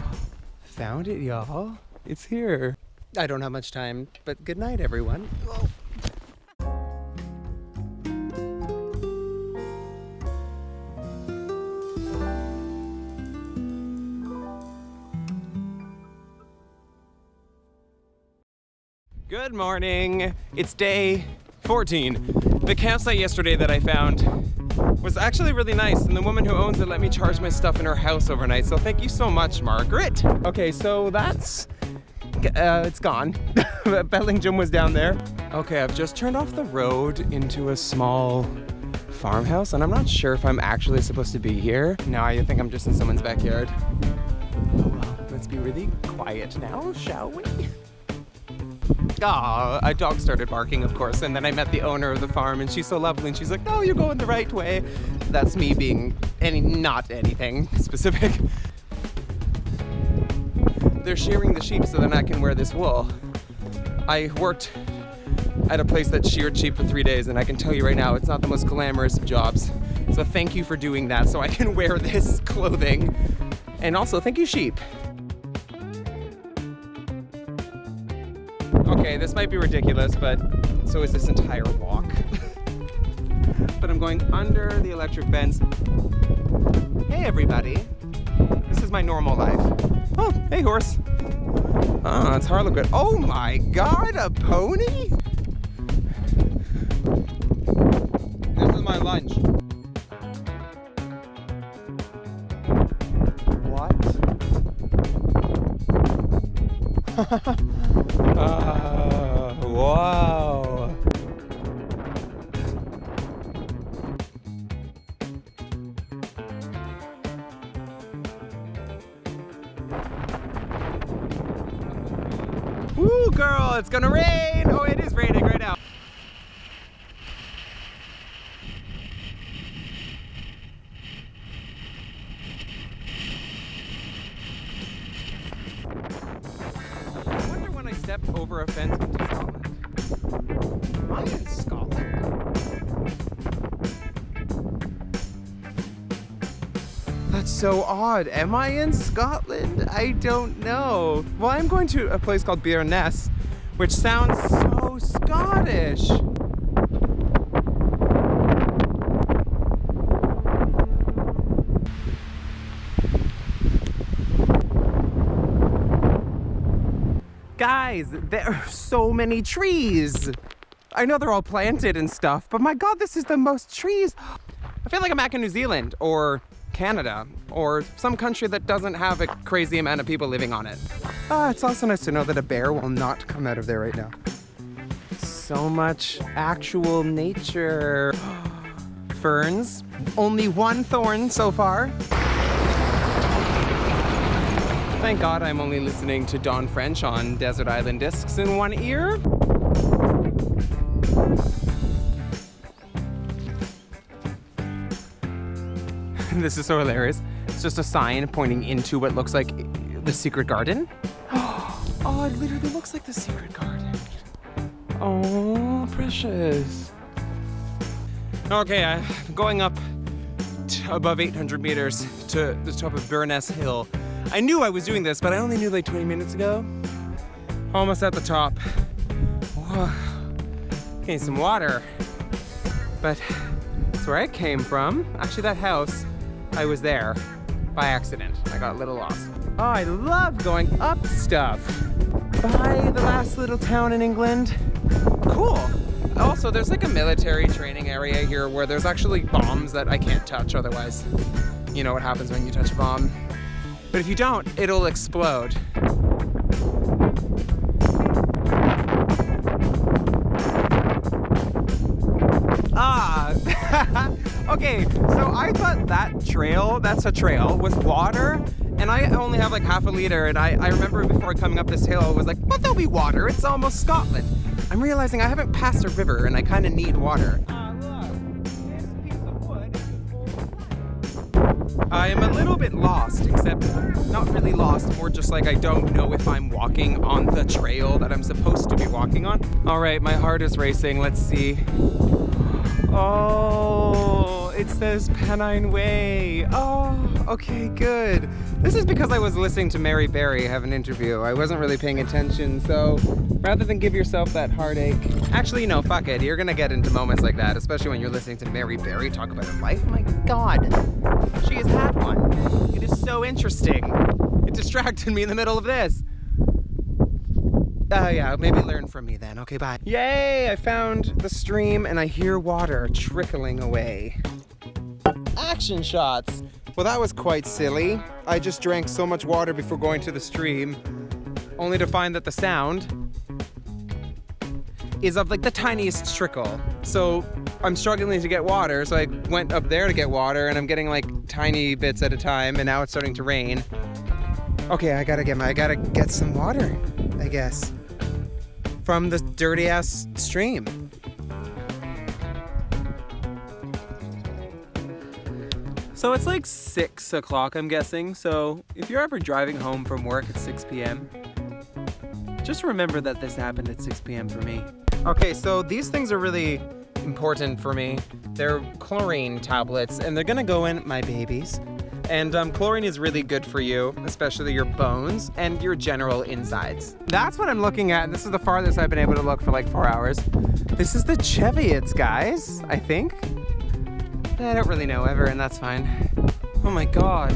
Found it, y'all. It's here. I don't have much time, but good night, everyone. Whoa. Good morning. It's day 14. The campsite yesterday that I found was actually really nice, and the woman who owns it let me charge my stuff in her house overnight, so thank you so much, Margaret. Okay, so that's it's gone. Bellingham was down there. Okay, I've just turned off the road into a small farmhouse, and I'm not sure if I'm actually supposed to be here. No, I think I'm just in someone's backyard. Oh well, let's be really quiet now, shall we? A dog started barking, of course, and then I met the owner of the farm, and she's so lovely, and she's like, "No, you're going the right way." That's me being not anything specific. They're shearing the sheep so then I can wear this wool. I worked at a place that sheared sheep for 3 days, and I can tell you right now, it's not the most glamorous of jobs. So thank you for doing that so I can wear this clothing. And also, thank you, sheep. Okay, this might be ridiculous, but so is this entire walk. But I'm going under the electric fence. Hey, everybody. This is my normal life. Oh, hey, horse. Oh, it's Harlequin. Oh my God, a pony? This is my lunch. What? Wow. Woo, girl, it's gonna rain. Oh, it is raining right now. I wonder when I stepped over a fence into Scotland. Am I in Scotland? That's so odd. Am I in Scotland? I don't know. Well, I'm going to a place called Bearness, which sounds so Scottish. Guys, there are so many trees. I know they're all planted and stuff, but my God, this is the most trees. I feel like I'm back in New Zealand or Canada or some country that doesn't have a crazy amount of people living on it. It's also nice to know that a bear will not come out of there right now. So much actual nature. Ferns, only one thorn so far. Thank God I'm only listening to Dawn French on Desert Island Discs in one ear. This is so hilarious. It's just a sign pointing into what looks like the secret garden. Oh, it literally looks like the secret garden. Oh, precious. Okay, I'm going up above 800 meters to the top of Bearness Hill. I knew I was doing this, but I only knew like 20 minutes ago. Almost at the top. Whoa. Getting some water. But that's where I came from. Actually, that house, I was there by accident. I got a little lost. Oh, I love going up stuff. By the last little town in England. Cool. Also, there's like a military training area here where there's actually bombs that I can't touch otherwise. You know what happens when you touch a bomb. But if you don't, it'll explode. Okay, so I thought that trail, that's a trail, was water, and I only have like half a liter, and I remember before coming up this hill, I was like, but there'll be water, it's almost Scotland. I'm realizing I haven't passed a river, and I kind of need water. Look, this piece of wood is I am a little bit lost, except not really lost, more just like I don't know if I'm walking on the trail that I'm supposed to be walking on. All right, my heart is racing. Let's see. Oh, it says Pennine Way. Oh, okay, good. This is because I was listening to Mary Berry have an interview. I wasn't really paying attention, so rather than give yourself that heartache, actually, no, fuck it. You're gonna get into moments like that, especially when you're listening to Mary Berry talk about her life. My God, she has had one. It is so interesting. It distracted me in the middle of this. Yeah, maybe learn from me then. Okay, bye. Yay, I found the stream and I hear water trickling away. Action shots. Well, that was quite silly. I just drank so much water before going to the stream, only to find that the sound is of like the tiniest trickle. So I'm struggling to get water, so I went up there to get water and I'm getting like tiny bits at a time, and now it's starting to rain. Okay, I gotta get some water, I guess, from the dirty ass stream. So it's like 6 o'clock, I'm guessing. So if you're ever driving home from work at 6 p.m., just remember that this happened at 6 p.m. for me. Okay, so these things are really important for me. They're chlorine tablets, and they're gonna go in my babies. And chlorine is really good for you, especially your bones and your general insides. That's what I'm looking at, and this is the farthest I've been able to look for like 4 hours. This is the Cheviots, guys, I think. I don't really know ever, and that's fine. Oh my God.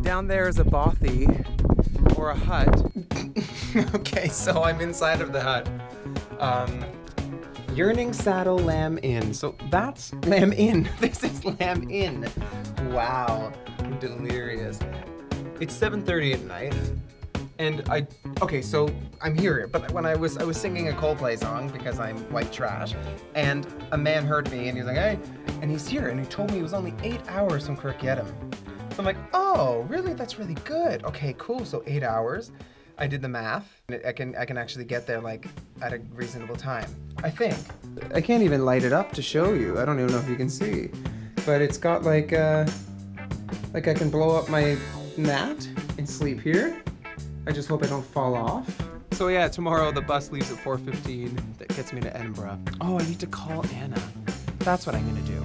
Down there is a bothy, or a hut. Okay, so I'm inside of the hut. Yearning Saddle Lamb Inn. So that's Lamb Inn. This is Lamb Inn. Wow, I'm delirious. It's 7:30 at night, and so I'm here. But when I was singing a Coldplay song because I'm white trash, and a man heard me and he was like, "Hey," and he's here, and he told me it was only 8 hours from Kirkyedim. So I'm like, oh, really? That's really good. Okay, cool. So 8 hours. I did the math. I can actually get there like at a reasonable time, I think. I can't even light it up to show you. I don't even know if you can see, but it's got like I can blow up my mat and sleep here. I just hope I don't fall off. So yeah, tomorrow the bus leaves at 4:15. That gets me to Edinburgh. Oh, I need to call Anna. That's what I'm gonna do.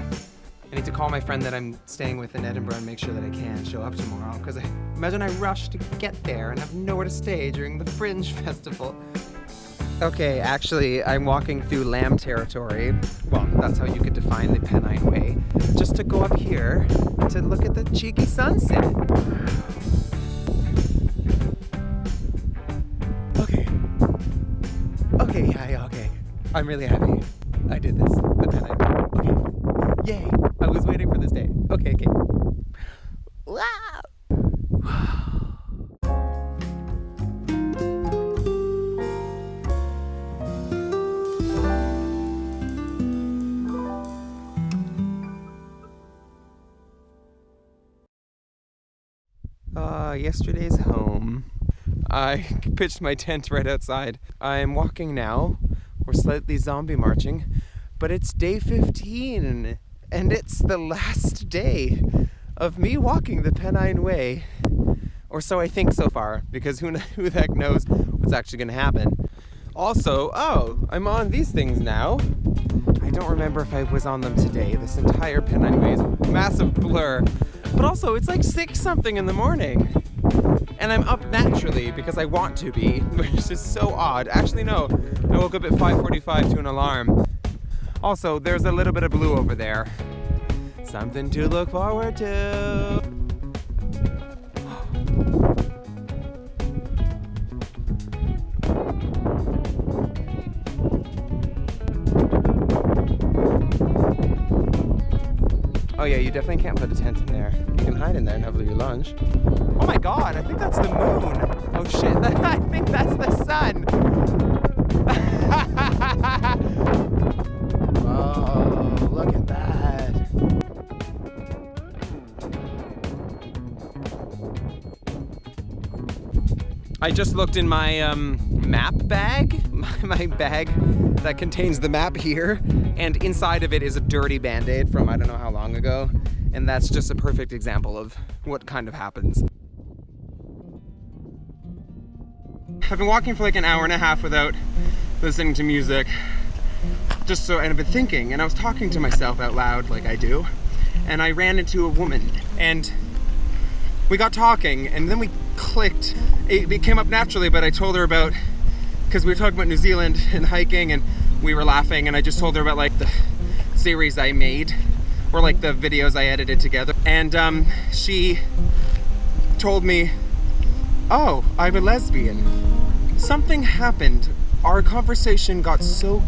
I need to call my friend that I'm staying with in Edinburgh and make sure that I can show up tomorrow, because imagine I rush to get there and have nowhere to stay during the Fringe Festival. Okay, actually, I'm walking through lamb territory. Well, that's how you could define the Pennine Way. Just to go up here to look at the cheeky sunset. Okay. I'm really happy I did this. The Pennine Way. Okay. Yay! I was waiting for this day. Okay. Wow! Yesterday's home. I pitched my tent right outside. I'm walking now. We're slightly zombie marching, but it's day 15. And it's the last day of me walking the Pennine Way. Or so I think so far, because who the heck knows what's actually going to happen. Also, I'm on these things now. I don't remember if I was on them today. This entire Pennine Way is a massive blur. But also, it's like 6-something in the morning. And I'm up naturally because I want to be, which is so odd. Actually, no. I woke up at 5:45 to an alarm. Also, there's a little bit of blue over there. Something to look forward to. Oh yeah, you definitely can't put a tent in there. You can hide in there and have your lunch. Oh my God, I think that's the moon. Oh shit, I think that's the sun. Oh, look at that. I just looked in my map bag, my bag that contains the map here, and inside of it is a dirty Band-Aid from I don't know how long ago, and that's just a perfect example of what kind of happens. I've been walking for like an hour and a half without listening to music, and I've been thinking, and I was talking to myself out loud like I do, and I ran into a woman, and we got talking, and then we clicked. It came up naturally, but I told her about, because we were talking about New Zealand and hiking, and we were laughing, and I just told her about like the series I made, or like the videos I edited together, and she told me, oh, I'm a lesbian. Something happened. Our conversation got so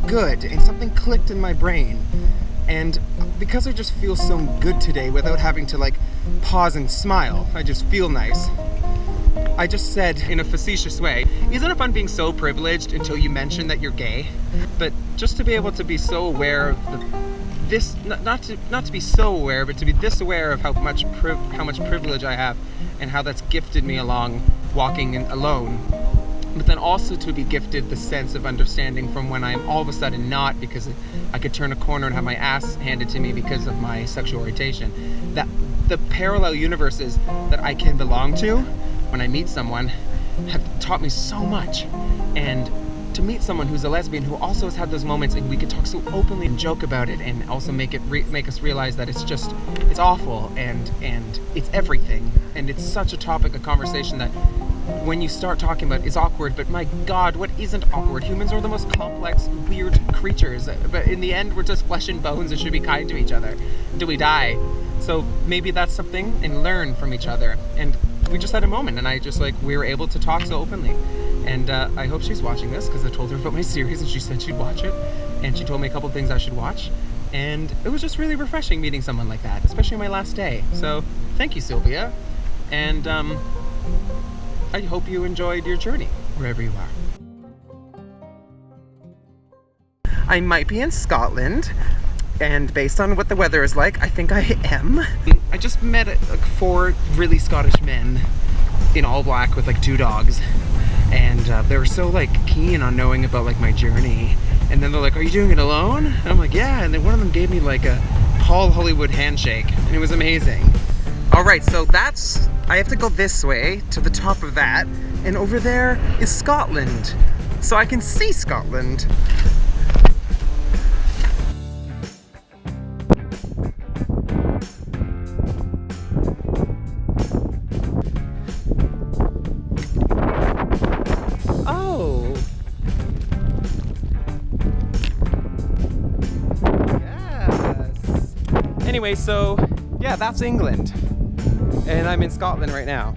good, and something clicked in my brain, and because I just feel so good today without having to like pause and smile, I just feel nice. I just said in a facetious way, isn't it fun being so privileged until you mention that you're gay? But just to be able to be so aware of this, not to be so aware, but to be this aware of how much privilege I have, and how that's gifted me along walking alone. But then also to be gifted the sense of understanding from when I'm all of a sudden not, because I could turn a corner and have my ass handed to me because of my sexual orientation. That the parallel universes that I can belong to when I meet someone have taught me so much. And to meet someone who's a lesbian who also has had those moments, and we could talk so openly and joke about it, and also make us realize that it's awful and it's everything, and it's such a topic of conversation that when you start talking about it's awkward, but my God, what isn't awkward? Humans are the most complex, weird creatures, but in the end we're just flesh and bones and should be kind to each other until we die. So maybe that's something, and learn from each other. And we just had a moment, and we were able to talk so openly. And I hope she's watching this, because I told her about my series and she said she'd watch it, and she told me a couple things I should watch, and it was just really refreshing meeting someone like that, especially my last day. So thank you, Sylvia, and I hope you enjoyed your journey wherever you are. I might be in Scotland, and based on what the weather is like, I think I am. I just met like 4 really Scottish men in all black with like 2 dogs, and they were so like keen on knowing about like my journey, and then they're like, are you doing it alone? And I'm like, yeah. And then one of them gave me like a Paul Hollywood handshake, and it was amazing. All right, so I have to go this way to the top of that, and over there is Scotland, so I can see Scotland. Oh. Yes. Anyway, so yeah, that's England. And I'm in Scotland right now.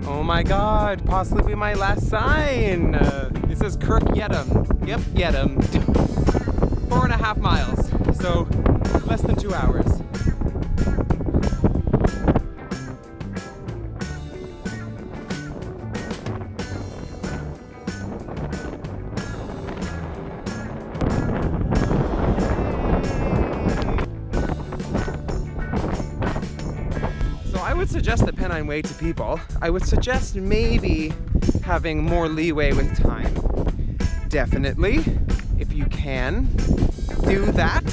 Oh my God, possibly my last sign. It says Kirk Yedham. Yep, Yedham. 4.5 miles, so less than 2 hours. I would suggest the Pennine Way to people. I would suggest maybe having more leeway with time. Definitely, if you can, do that,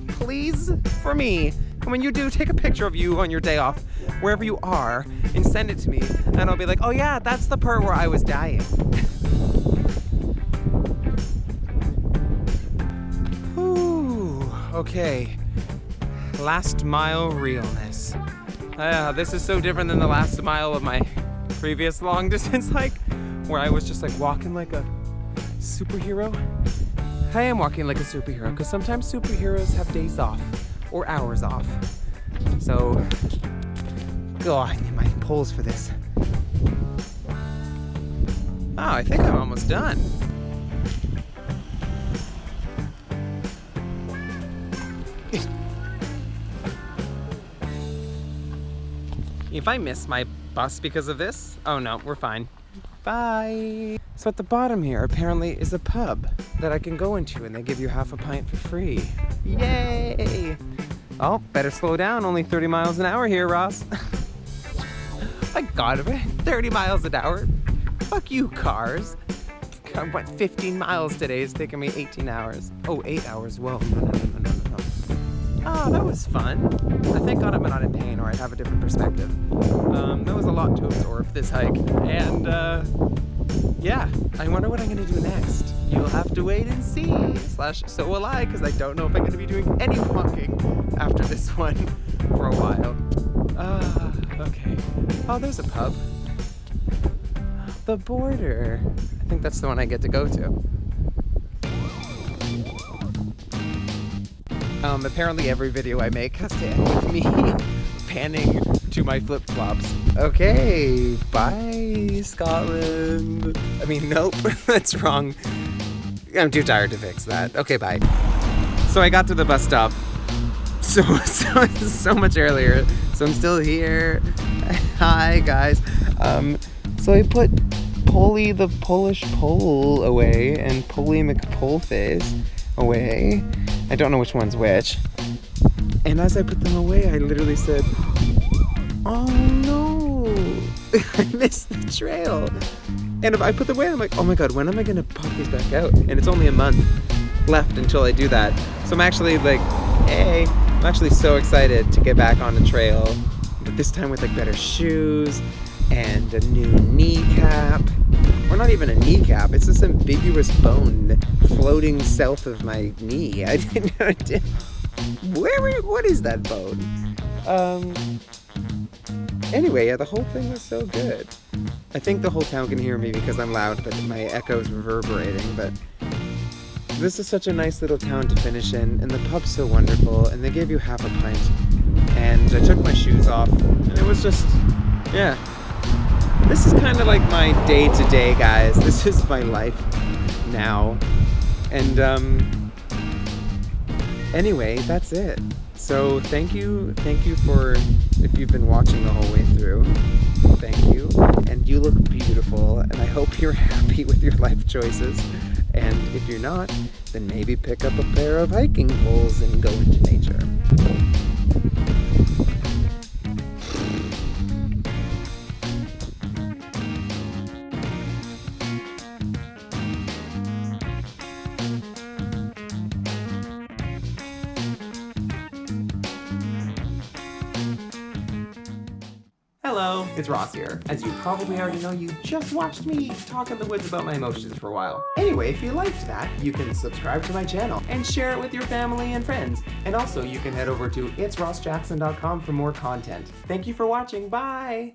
please, for me. And when you do, take a picture of you on your day off, wherever you are, and send it to me. And I'll be like, oh yeah, that's the part where I was dying. Whew, okay. Last mile realness. This is so different than the last mile of my previous long distance hike, where I was just like walking like a superhero. I am walking like a superhero, because sometimes superheroes have days off or hours off. So, I need my poles for this. Oh, I think I'm almost done. If I miss my bus because of this, oh no, we're fine. Bye. So at the bottom here apparently is a pub that I can go into, and they give you half a pint for free. Yay! Oh, better slow down, only 30 miles an hour here, Ross. My God, 30 miles an hour? Fuck you, cars. I went 15 miles today. It's taking me 18 hours. Oh, 8 hours. Whoa, no. Oh, that was fun. I thank God I'm not in pain, or I'd have a different perspective. That was a lot to absorb, this hike. And, yeah, I wonder what I'm gonna do next. You'll have to wait and see. / so will I, because I don't know if I'm gonna be doing any walking after this one for a while. Okay. Oh, there's a pub. The Border. I think that's the one I get to go to. Apparently every video I make has to end with me panning to my flip-flops. Okay, bye, Scotland. I mean, nope, that's wrong. I'm too tired to fix that. Okay, bye. So I got to the bus stop so much earlier, so I'm still here. Hi, guys. So I put Polly the Polish Pole away and Polly McPoleface away. I don't know which one's which. And as I put them away, I literally said, oh no, I missed the trail. And if I put them away, I'm like, oh my God, when am I gonna pop these back out? And it's only a month left until I do that. So I'm actually like, hey, I'm actually so excited to get back on the trail, but this time with like better shoes and a new kneecap. Or not even a kneecap, it's this ambiguous bone floating south of my knee. I didn't know it did. What is that bone? Anyway, yeah, the whole thing was so good. I think the whole town can hear me because I'm loud, but my echo's reverberating, but this is such a nice little town to finish in, and the pub's so wonderful, and they gave you half a pint, and I took my shoes off, and it was just, yeah. This is kind of like my day-to-day, guys. This is my life now. And, anyway, that's it. So thank you for, if you've been watching the whole way through, thank you. And you look beautiful, and I hope you're happy with your life choices. And if you're not, then maybe pick up a pair of hiking poles and go into nature. Hello, it's Ross here. As you probably already know, you just watched me talk in the woods about my emotions for a while. Anyway, if you liked that, you can subscribe to my channel and share it with your family and friends. And also, you can head over to itsrossjackson.com for more content. Thank you for watching. Bye!